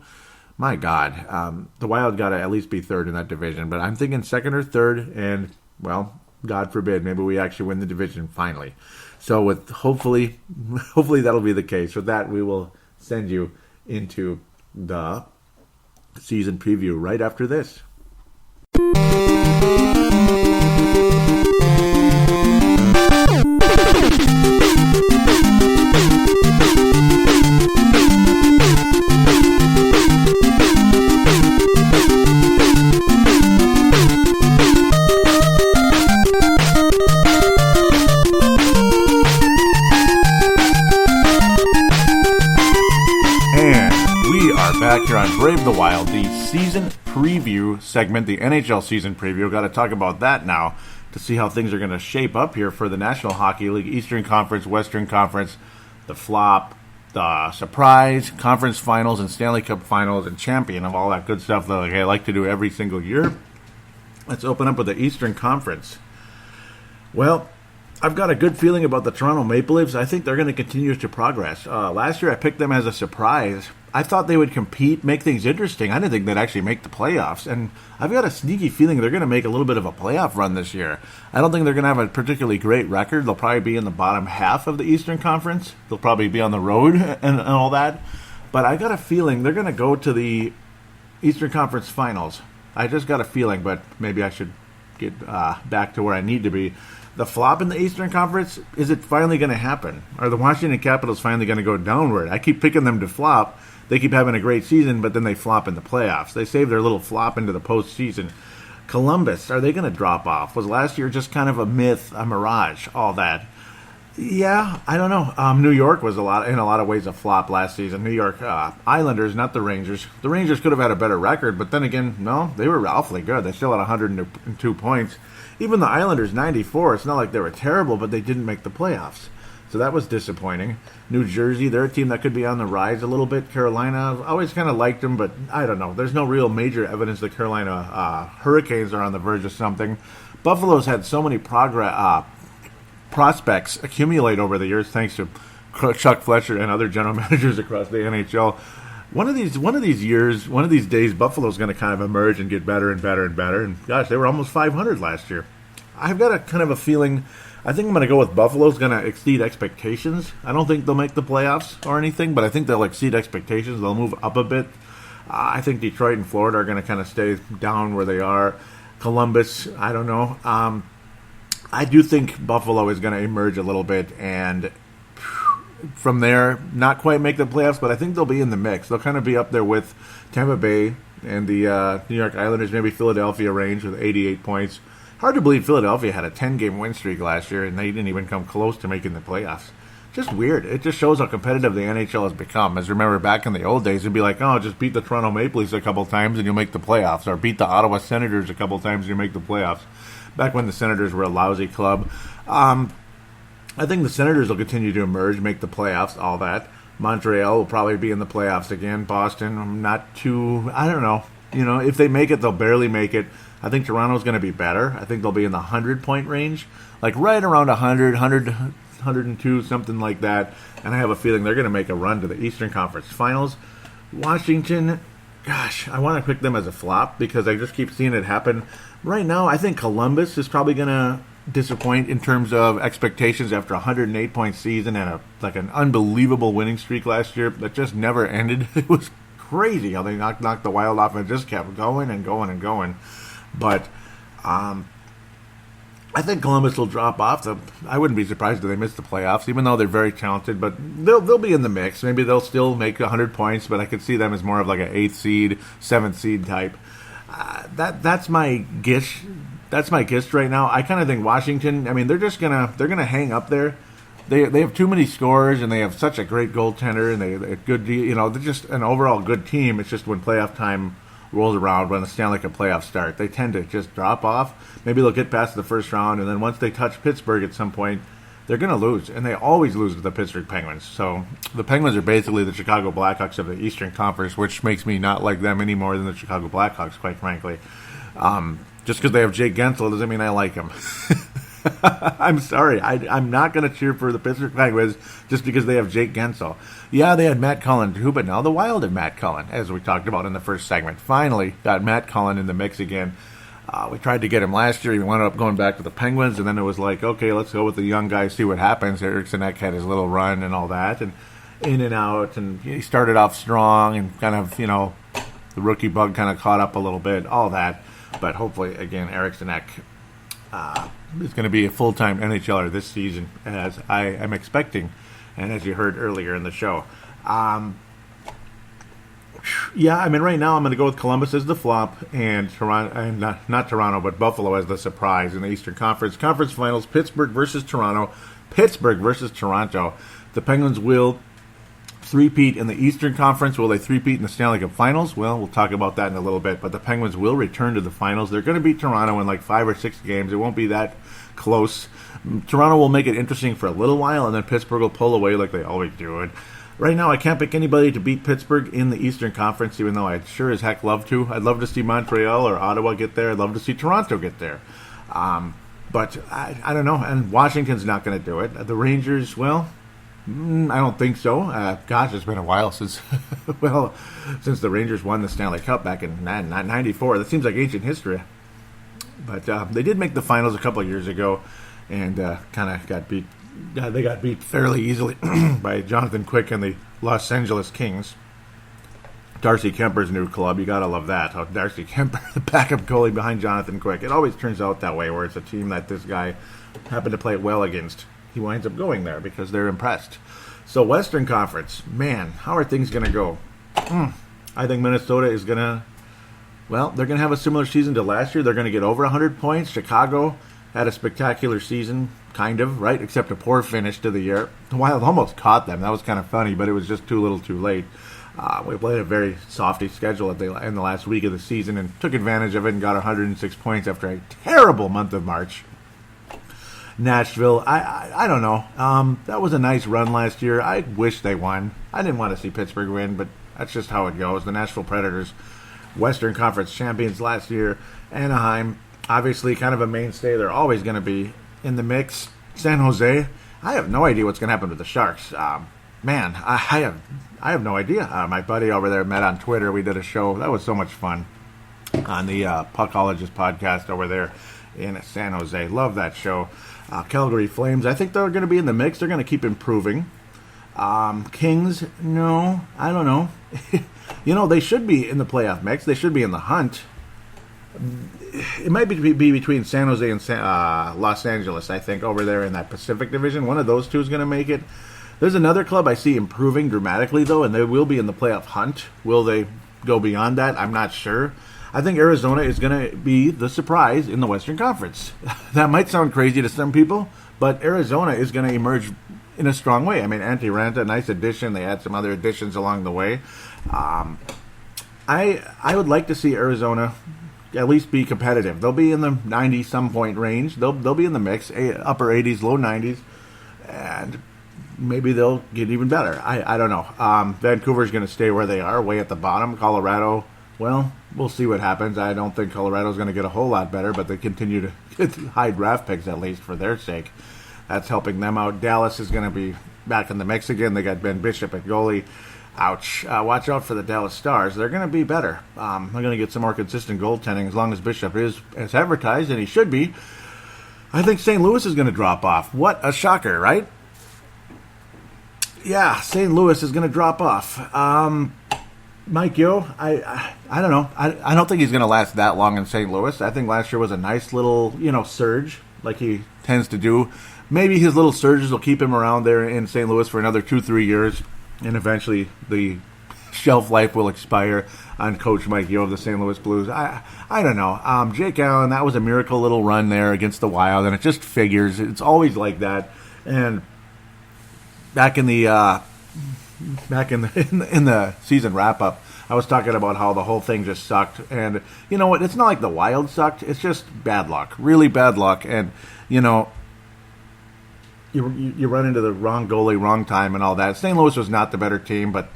my God, the Wild got to at least be third in that division. But I'm thinking second or third, and well, God forbid, maybe we actually win the division finally. So with hopefully that'll be the case. With that, we will send you into the season preview right after this. Back here on Brave the Wild, the season preview segment, the NHL season preview. Got to talk about that now to see how things are going to shape up here for the National Hockey League, Eastern Conference, Western Conference, the flop, the surprise, conference finals, and Stanley Cup finals, and champion of all that good stuff that I like to do every single year. Let's open up with the Eastern Conference. Well, I've got a good feeling about the Toronto Maple Leafs. I think they're going to continue to progress. Last year I picked them as a surprise. I thought they would compete, make things interesting. I didn't think they'd actually make the playoffs. And I've got a sneaky feeling they're going to make a little bit of a playoff run this year. I don't think they're going to have a particularly great record. They'll probably be in the bottom half of the Eastern Conference. They'll probably be on the road and all that. But I got a feeling they're going to go to the Eastern Conference Finals. I just got a feeling, but maybe I should get back to where I need to be. The flop in the Eastern Conference, is it finally going to happen? Are the Washington Capitals finally going to go downward? I keep picking them to flop. They keep having a great season, but then they flop in the playoffs. They save their little flop into the postseason. Columbus, are they going to drop off? Was last year just kind of a myth, a mirage, all that? Yeah, I don't know. New York was in a lot of ways a flop last season. New York Islanders, not the Rangers. The Rangers could have had a better record, but then again, no, they were awfully good. They still had 102 points. Even the Islanders, 94. It's not like they were terrible, but they didn't make the playoffs. So that was disappointing. New Jersey, they're a team that could be on the rise a little bit. Carolina, I've always kind of liked them, but I don't know. There's no real major evidence that Carolina Hurricanes are on the verge of something. Buffalo's had so many prospects accumulate over the years, thanks to Chuck Fletcher and other general managers across the NHL. One of these years, one of these days, Buffalo's going to kind of emerge and get better and better and better. And gosh, they were almost 500 last year. I've got a kind of a feeling. I think I'm going to go with Buffalo's going to exceed expectations. I don't think they'll make the playoffs or anything, but I think they'll exceed expectations. They'll move up a bit. I think Detroit and Florida are going to kind of stay down where they are. Columbus, I don't know. I do think Buffalo is going to emerge a little bit, and from there, not quite make the playoffs, but I think they'll be in the mix. They'll kind of be up there with Tampa Bay and the New York Islanders, maybe Philadelphia range with 88 points. Hard to believe Philadelphia had a 10-game win streak last year, and they didn't even come close to making the playoffs. Just weird. It just shows how competitive the NHL has become. As remember, back in the old days, it'd be like, oh, just beat the Toronto Maple Leafs a couple times and you'll make the playoffs, or beat the Ottawa Senators a couple times and you'll make the playoffs. Back when the Senators were a lousy club. I think the Senators will continue to emerge, make the playoffs, all that. Montreal will probably be in the playoffs again. Boston, I don't know. If they make it, they'll barely make it. I think Toronto's going to be better. I think they'll be in the 100-point range, like right around 100, 102, something like that. And I have a feeling they're going to make a run to the Eastern Conference Finals. Washington, gosh, I want to pick them as a flop because I just keep seeing it happen. Right now, I think Columbus is probably going to disappoint in terms of expectations after a 108-point season and an unbelievable winning streak last year that just never ended. It was crazy how they knocked the Wild off and just kept going and going and going. But I think Columbus will drop off. I wouldn't be surprised if they miss the playoffs, even though they're very talented. But they'll be in the mix. Maybe they'll still make 100 points, but I could see them as more of like an 8th seed, 7th seed type. That's my gish. That's my gish right now. I kind of think Washington. I mean, they're gonna hang up there. They have too many scorers and they have such a great goaltender and they're good. They're just an overall good team. It's just when playoff time rolls around, when the Stanley Cup playoffs start, they tend to just drop off. Maybe they'll get past the first round, and then once they touch Pittsburgh at some point, they're going to lose, and they always lose to the Pittsburgh Penguins. So the Penguins are basically the Chicago Blackhawks of the Eastern Conference, which makes me not like them any more than the Chicago Blackhawks, quite frankly. Just because they have Jake Gensel doesn't mean I like him. I'm sorry. I'm not going to cheer for the Pittsburgh Penguins just because they have Jake Gensel. Yeah, they had Matt Cullen too, but now the Wild have Matt Cullen, as we talked about in the first segment. Finally got Matt Cullen in the mix again. We tried to get him last year. He wound up going back to the Penguins, and then it was like, okay, let's go with the young guy, see what happens. Eriksson Ek had his little run and all that, and in and out, and he started off strong and kind of, the rookie bug kind of caught up a little bit, all that. But hopefully, again, Eriksson Ek is going to be a full-time NHLer this season, as I am expecting, and as you heard earlier in the show. Yeah, I mean, right now I'm going to go with Columbus as the flop, and Toronto, and not Toronto, but Buffalo as the surprise in the Eastern Conference. Conference Finals, Pittsburgh versus Toronto. Pittsburgh versus Toronto. The Penguins will three-peat in the Eastern Conference. Will they three-peat in the Stanley Cup Finals? Well, we'll talk about that in a little bit, but the Penguins will return to the finals. They're going to beat Toronto in like 5 or 6 games. It won't be that close. Toronto will make it interesting for a little while, and then Pittsburgh will pull away like they always do. And right now, I can't pick anybody to beat Pittsburgh in the Eastern Conference, even though I'd sure as heck love to. I'd love to see Montreal or Ottawa get there. I'd love to see Toronto get there. But I don't know. And Washington's not going to do it. The Rangers, well, I don't think so. Gosh, it's been a while since, since the Rangers won the Stanley Cup back in '94. That seems like ancient history. But they did make the finals a couple of years ago, and kind of got beat. They got beat fairly easily by Jonathan Quick and the Los Angeles Kings. Darcy Kemper's new club. You gotta love that. How Darcy Kemper, the backup goalie behind Jonathan Quick. It always turns out that way, where it's a team that this guy happened to play well against. He winds up going there because they're impressed. So Western Conference, man, how are things going to go? I think Minnesota is going to, they're going to have a similar season to last year. They're going to get over 100 points. Chicago had a spectacular season, kind of, right? Except a poor finish to the year. The Wild almost caught them. That was kind of funny, but it was just too little too late. We played a very softy schedule in the last week of the season and took advantage of it and got 106 points after a terrible month of March. Nashville, I don't know. That was a nice run last year. I wish they won. I didn't want to see Pittsburgh win, but that's just how it goes. The Nashville Predators, Western Conference champions last year. Anaheim, obviously kind of a mainstay. They're always going to be in the mix. San Jose, I have no idea what's going to happen to the Sharks. Man, I have no idea. My buddy over there met on Twitter. We did a show. That was so much fun on the Puckologist podcast over there in San Jose. Love that show. Calgary Flames, I think they're going to be in the mix. They're going to keep improving. Kings, no, I don't know. They should be in the playoff mix. They should be in the hunt. It might be between San Jose and Los Angeles, I think, over there in that Pacific Division. One of those two is going to make it. There's another club I see improving dramatically, though, and they will be in the playoff hunt. Will they go beyond that? I'm not sure. I think Arizona is going to be the surprise in the Western Conference. That might sound crazy to some people, but Arizona is going to emerge in a strong way. I mean, Antti Raanta, nice addition. They had some other additions along the way. I would like to see Arizona at least be competitive. They'll be in the 90-some point range. They'll be in the mix, upper 80s, low 90s, and maybe they'll get even better. I don't know. Vancouver's going to stay where they are, way at the bottom. Colorado, well, we'll see what happens. I don't think Colorado's going to get a whole lot better, but they continue to get high draft picks, at least for their sake. That's helping them out. Dallas is going to be back in the mix again. They got Ben Bishop at goalie. Ouch. Watch out for the Dallas Stars. They're going to be better. They're going to get some more consistent goaltending as long as Bishop is as advertised, and he should be. I think St. Louis is going to drop off. What a shocker, right? Yeah, St. Louis is going to drop off. Mike Yeo, I don't know. I don't think he's going to last that long in St. Louis. I think last year was a nice little, surge, like he tends to do. Maybe his little surges will keep him around there in St. Louis for another 2-3 years, and eventually the shelf life will expire on Coach Mike Yeo of the St. Louis Blues. I don't know. Jake Allen, that was a miracle little run there against the Wild, and it just figures. It's always like that. And back in the season wrap up, I was talking about how the whole thing just sucked. And you know what? It's not like the Wild sucked. It's just bad luck, really bad luck. And you run into the wrong goalie, wrong time, and all that. St. Louis was not the better team, but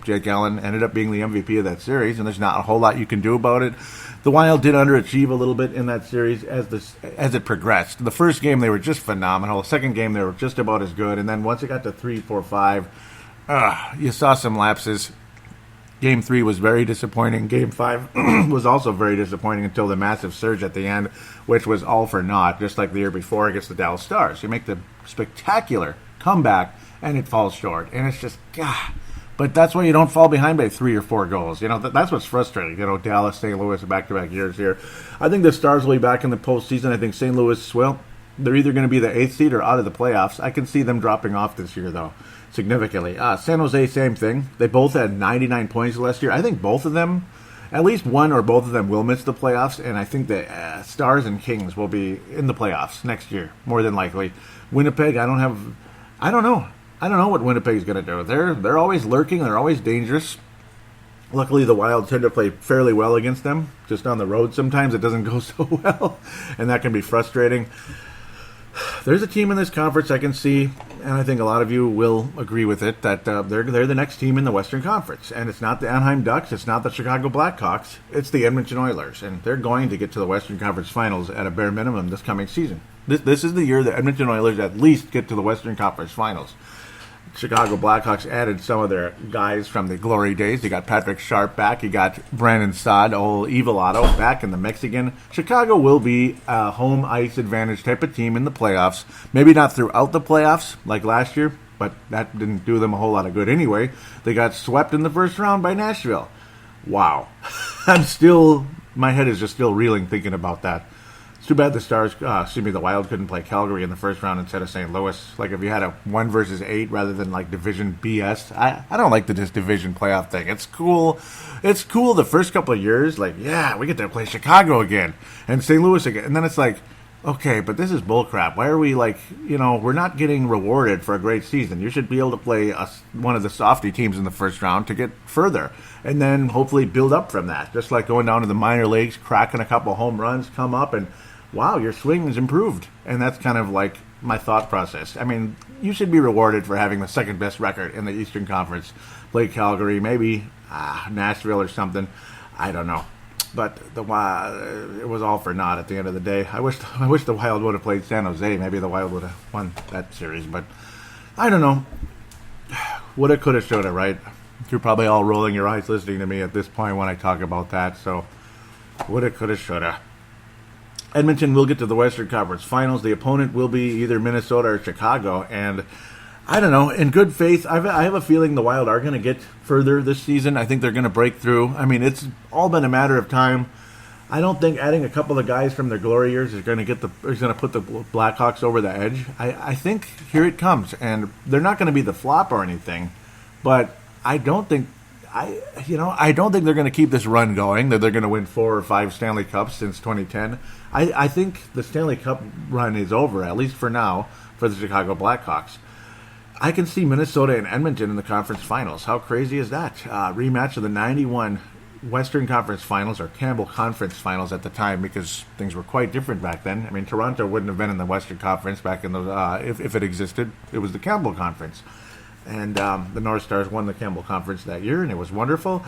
Jake Allen ended up being the MVP of that series, and there's not a whole lot you can do about it. The Wild did underachieve a little bit in that series as it progressed. The first game, they were just phenomenal. The second game, they were just about as good. And then once it got to 3, 4, 5, you saw some lapses. Game 3 was very disappointing. Game 5 was also very disappointing until the massive surge at the end, which was all for naught, just like the year before against the Dallas Stars. You make the spectacular comeback, and it falls short. And it's just, God. But that's why you don't fall behind by 3 or 4 goals. That's what's frustrating. Dallas, St. Louis, back-to-back years here. I think the Stars will be back in the postseason. I think St. Louis, they're either going to be the 8th seed or out of the playoffs. I can see them dropping off this year, though, significantly. San Jose, same thing. They both had 99 points last year. I think both of them, at least one or both of them, will miss the playoffs, and I think the Stars and Kings will be in the playoffs next year, more than likely. Winnipeg, I don't know. I don't know what Winnipeg's going to do. They're always lurking. They're always dangerous. Luckily, the Wild tend to play fairly well against them. Just on the road, sometimes it doesn't go so well, and that can be frustrating. There's a team in this conference I can see, and I think a lot of you will agree with it, that they're the next team in the Western Conference. And it's not the Anaheim Ducks. It's not the Chicago Blackhawks. It's the Edmonton Oilers. And they're going to get to the Western Conference Finals at a bare minimum this coming season. This is the year the Edmonton Oilers at least get to the Western Conference Finals. Chicago Blackhawks added some of their guys from the glory days. You got Patrick Sharp back. You got Brandon Saad, old Evil Otto, back in the mix again. Chicago will be a home ice advantage type of team in the playoffs. Maybe not throughout the playoffs like last year, but that didn't do them a whole lot of good anyway. They got swept in the first round by Nashville. Wow. My head is just still reeling thinking about that. It's too bad the Wild couldn't play Calgary in the first round instead of St. Louis. Like if you had a 1 versus 8 rather than like division BS. I don't like this division playoff thing. It's cool. It's cool the first couple of years. Like, yeah, we get to play Chicago again and St. Louis again. And then it's like, okay, but this is bullcrap. Why are we we're not getting rewarded for a great season. You should be able to play one of the softy teams in the first round to get further. And then hopefully build up from that. Just like going down to the minor leagues, cracking a couple home runs, come up and wow, your swing is improved. And that's kind of like my thought process. I mean, you should be rewarded for having the second best record in the Eastern Conference. Play Calgary, maybe Nashville or something. I don't know. But it was all for naught at the end of the day. I wish the Wild would have played San Jose. Maybe the Wild would have won that series. But I don't know. Woulda, coulda, shoulda, right? You're probably all rolling your eyes listening to me at this point when I talk about that. So woulda, coulda, shoulda. Edmonton will get to the Western Conference Finals. The opponent will be either Minnesota or Chicago. And I don't know. In good faith, I have a feeling the Wild are going to get further this season. I think they're going to break through. I mean, it's all been a matter of time. I don't think adding a couple of guys from their glory years is going to put the Blackhawks over the edge. I think here it comes, and they're not going to be the flop or anything, but I don't think they're going to keep this run going. That they're going to win 4 or 5 Stanley Cups since 2010. I think the Stanley Cup run is over, at least for now, for the Chicago Blackhawks. I can see Minnesota and Edmonton in the conference finals. How crazy is that? Rematch of the 91 Western Conference Finals, or Campbell Conference Finals at the time, because things were quite different back then. I mean, Toronto wouldn't have been in the Western Conference back in those if it existed. It was the Campbell Conference. And the North Stars won the Campbell Conference that year, and it was wonderful.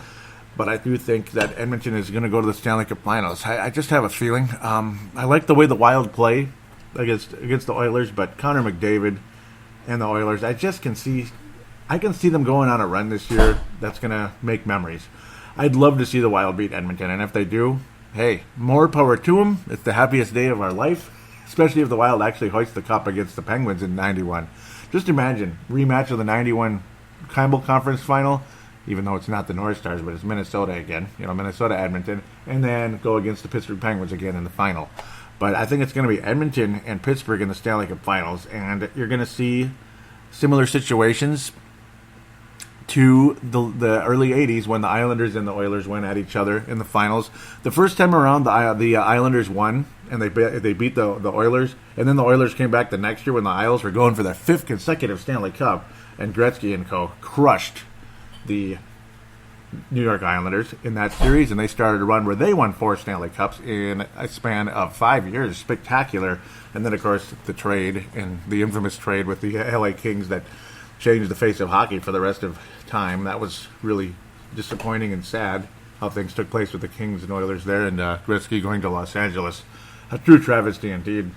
But I do think that Edmonton is going to go to the Stanley Cup Finals. I just have a feeling. I like the way the Wild play against the Oilers, but Connor McDavid and the Oilers, I can see them going on a run this year that's going to make memories. I'd love to see the Wild beat Edmonton, and if they do, hey, more power to them. It's the happiest day of our life, especially if the Wild actually hoist the cup against the Penguins in 91. Just imagine, rematch of the 91 Campbell Conference Final, even though it's not the North Stars, but it's Minnesota again, Minnesota-Edmonton, and then go against the Pittsburgh Penguins again in the final. But I think it's going to be Edmonton and Pittsburgh in the Stanley Cup Finals, and you're going to see similar situations to the early 80s when the Islanders and the Oilers went at each other in the finals. The first time around, the Islanders won, and they beat the Oilers, and then the Oilers came back the next year when the Isles were going for their 5th consecutive Stanley Cup, and Gretzky and co. crushed the New York Islanders in that series, and they started a run where they won 4 Stanley Cups in a span of 5 years. Spectacular. And then, of course, the trade, and the infamous trade with the LA Kings that changed the face of hockey for the rest of time. That was really disappointing and sad how things took place with the Kings and Oilers there, and Gretzky going to Los Angeles. A true travesty indeed.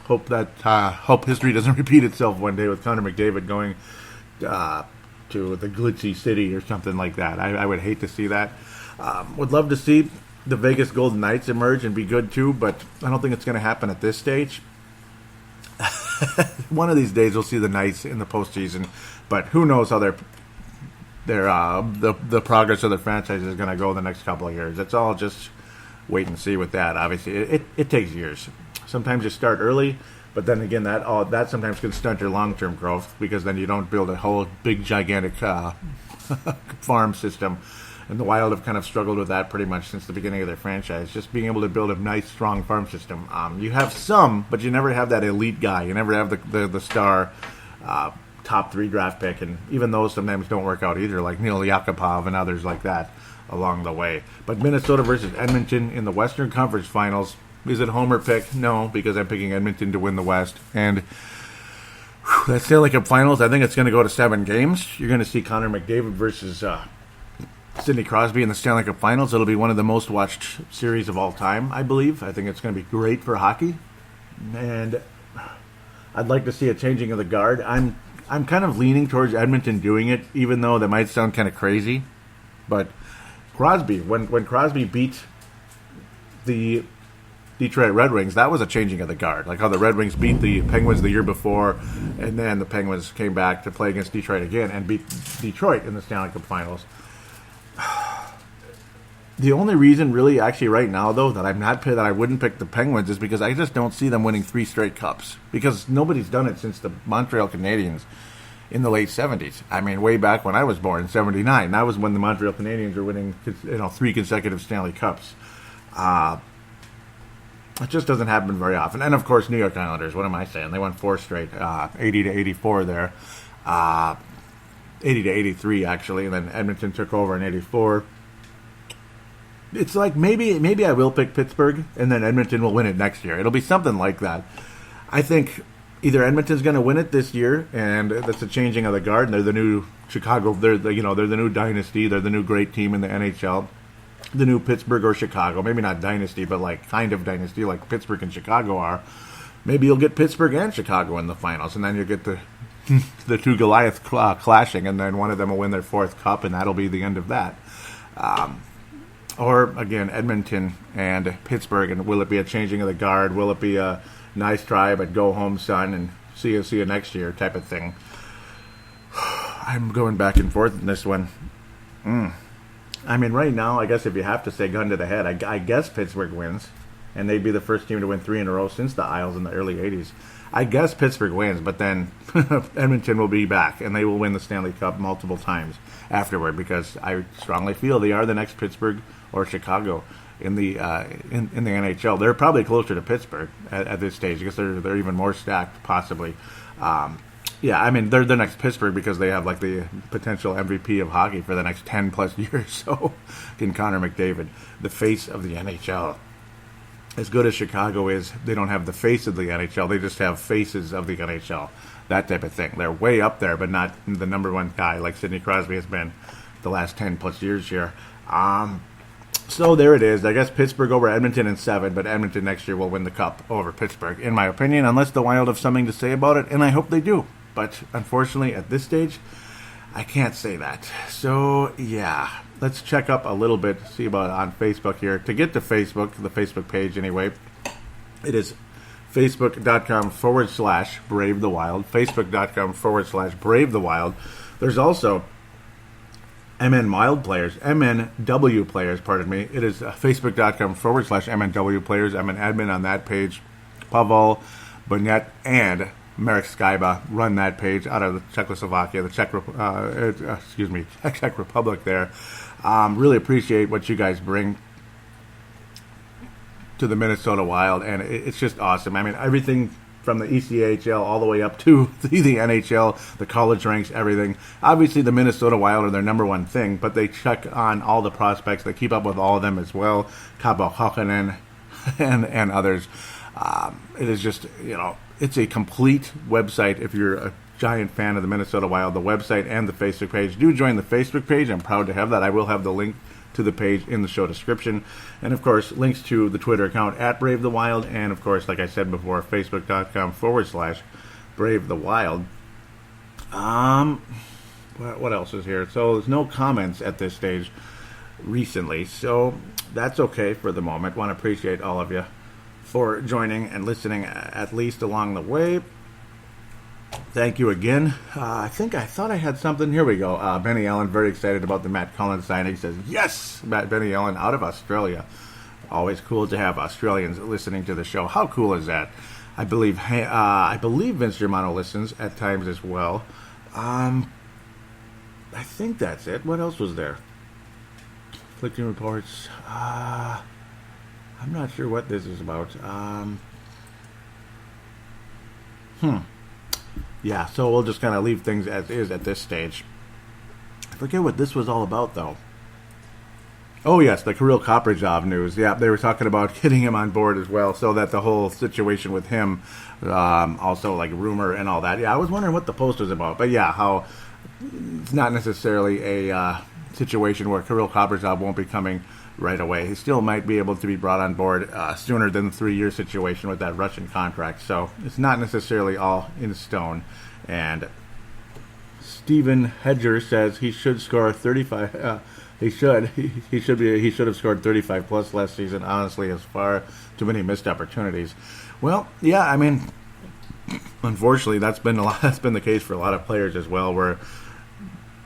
Hope history doesn't repeat itself one day with Connor McDavid going to the glitzy city or something like that. I would hate to see that. Would love to see the Vegas Golden Knights emerge and be good too, but I don't think it's going to happen at this stage. One of these days we'll see the Knights in the postseason, but who knows how the progress of their franchise is going to go the next couple of years. It's all just wait and see with that. Obviously, it takes years. Sometimes you start early, but then again, that sometimes can stunt your long-term growth, because then you don't build a whole big, gigantic farm system. And the Wild have kind of struggled with that pretty much since the beginning of their franchise, just being able to build a nice, strong farm system. You have some, but you never have that elite guy. You never have the star top 3 draft pick, and even those sometimes don't work out either, like Neil Yakupov and others like that along the way. But Minnesota versus Edmonton in the Western Conference Finals. Is it homer pick? No, because I'm picking Edmonton to win the West. And that Stanley Cup Finals, I think it's going to go to 7 games. You're going to see Connor McDavid versus Sidney Crosby in the Stanley Cup Finals. It'll be one of the most watched series of all time, I believe. I think it's going to be great for hockey. And I'd like to see a changing of the guard. I'm I'm kind of leaning towards Edmonton doing it, even though that might sound kind of crazy. But Crosby, when Crosby beat the Detroit Red Wings, that was a changing of the guard. Like how the Red Wings beat the Penguins the year before, and then the Penguins came back to play against Detroit again and beat Detroit in the Stanley Cup Finals. The only reason, really, actually, right now, though, that I wouldn't pick the Penguins is because I just don't see them winning 3 straight cups. Because nobody's done it since the Montreal Canadiens in the late 70s. I mean, way back when I was born, in 79. That was when the Montreal Canadiens were winning, 3 consecutive Stanley Cups. It just doesn't happen very often. And, of course, New York Islanders, what am I saying? They won 4 straight, 80 to 84 there. 80 to 83, actually, and then Edmonton took over in 84. It's like maybe I will pick Pittsburgh, and then Edmonton will win it next year. It'll be something like that. I think either Edmonton's going to win it this year, and that's a changing of the guard, and they're the new Chicago. They're the new dynasty. They're the new great team in the NHL. The new Pittsburgh or Chicago. Maybe not dynasty, but like kind of dynasty, like Pittsburgh and Chicago are. Maybe you'll get Pittsburgh and Chicago in the finals, and then you'll get the two Goliaths clashing, and then one of them will win their 4th cup, and that'll be the end of that. Or, again, Edmonton and Pittsburgh, and will it be a changing of the guard? Will it be a nice try, but go home, son, and see you next year type of thing? I'm going back and forth in this one. I mean, right now, I guess if you have to say gun to the head, I guess Pittsburgh wins, and they'd be the first team to win 3 in a row since the Isles in the early 80s. I guess Pittsburgh wins, but then Edmonton will be back, and they will win the Stanley Cup multiple times afterward, because I strongly feel they are the next Pittsburgh or Chicago in the in the NHL. They're probably closer to Pittsburgh at this stage because they're even more stacked, possibly. Yeah, I mean, they're the next Pittsburgh because they have like the potential MVP of hockey for the next 10 plus years. So, in Connor McDavid, the face of the NHL. As good as Chicago is, they don't have the face of the NHL. They just have faces of the NHL. That type of thing. They're way up there, but not the number one guy like Sidney Crosby has been the last 10 plus years here. So there it is. I guess Pittsburgh over Edmonton in 7, but Edmonton next year will win the Cup over Pittsburgh, in my opinion, unless the Wild have something to say about it, and I hope they do. But unfortunately, at this stage, I can't say that. So, yeah. Let's check up a little bit, see about it on Facebook here. To get to Facebook, the Facebook page anyway, it is facebook.com/Brave the Wild. Facebook.com/Brave the Wild. There's also MNW players, pardon me. It is facebook.com/MNW players. I'm an admin on that page. Pavel, Bonnet, and Marek Skyba run that page out of Czechoslovakia, the Czech Republic there. Really appreciate what you guys bring to the Minnesota Wild, and it's just awesome. I mean, everything from the ECHL all the way up to the NHL, the college ranks, everything. Obviously, the Minnesota Wild are their number one thing, but they check on all the prospects. They keep up with all of them as well. Kaapo Kähkönen and others. It is just, it's a complete website if you're a giant fan of the Minnesota Wild, the website and the Facebook page. Do join the Facebook page. I'm proud to have that. I will have the link to the page in the show description. And, of course, links to the Twitter account at Brave the Wild. And, of course, like I said before, facebook.com/Brave the Wild. What else is here? So there's no comments at this stage recently. So that's okay for the moment. Want to appreciate all of you for joining and listening at least along the way. Thank you again. I thought I had something. Here we go. Benny Allen, very excited about the Matt Cullen signing. Says, yes, Benny Allen out of Australia. Always cool to have Australians listening to the show. How cool is that? I believe Vince Germano listens at times as well. I think that's it. What else was there? Clicking reports. I'm not sure what this is about. Yeah, so we'll just kind of leave things as is at this stage. I forget what this was all about, though. Oh, yes, the Kirill Kaprizov news. Yeah, they were talking about getting him on board as well, so that the whole situation with him, also like rumor and all that. Yeah, I was wondering what the post was about. But yeah, how it's not necessarily a situation where Kirill Kaprizov won't be coming right away. He still might be able to be brought on board sooner than the 3-year situation with that Russian contract. So it's not necessarily all in stone. And Stephen Hedger says he should score 35. He should have scored 35 plus last season. Honestly, as far too many missed opportunities. Well, yeah, I mean, unfortunately, that's been the case for a lot of players as well. Where,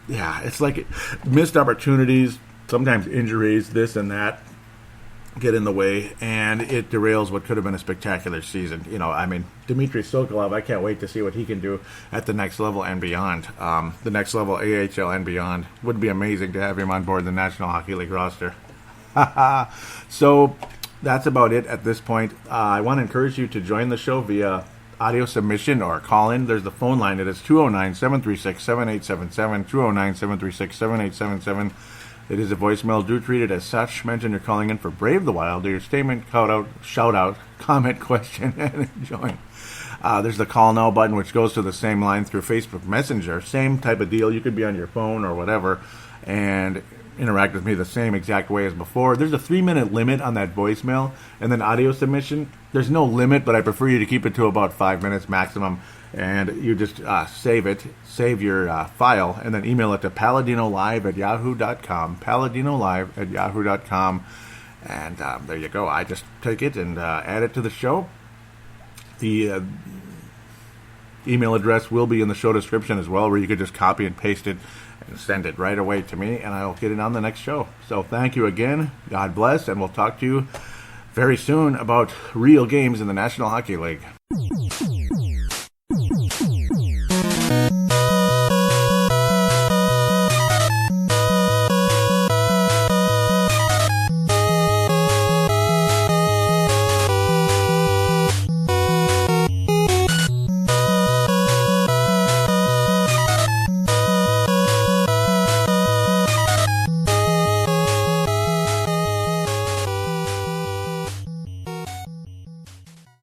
yeah, it's like missed opportunities, sometimes injuries, this and that get in the way, and it derails what could have been a spectacular season. I mean, Dmitry Sokolov, I can't wait to see what he can do at the next level and beyond. The next level, AHL and beyond. Would be amazing to have him on board the National Hockey League roster. So that's about it at this point. I want to encourage you to join the show via audio submission or call in. There's the phone line. It is 209-736-7877, 209-736-7877. It is a voicemail. Do treat it as such. Mention you're calling in for Brave the Wild. Do your statement, shout out, comment, question, and join. There's the call now button, which goes to the same line through Facebook Messenger. Same type of deal. You could be on your phone or whatever and interact with me the same exact way as before. There's a 3-minute limit on that voicemail, and then audio submission. There's no limit, but I prefer you to keep it to about 5 minutes maximum. And you just save your file, and then email it to paladinolive@yahoo.com, paladinolive@yahoo.com, and there you go. I just take it and add it to the show. The email address will be in the show description as well, where you could just copy and paste it and send it right away to me, and I'll get it on the next show. So thank you again. God bless, and we'll talk to you very soon about real games in the National Hockey League.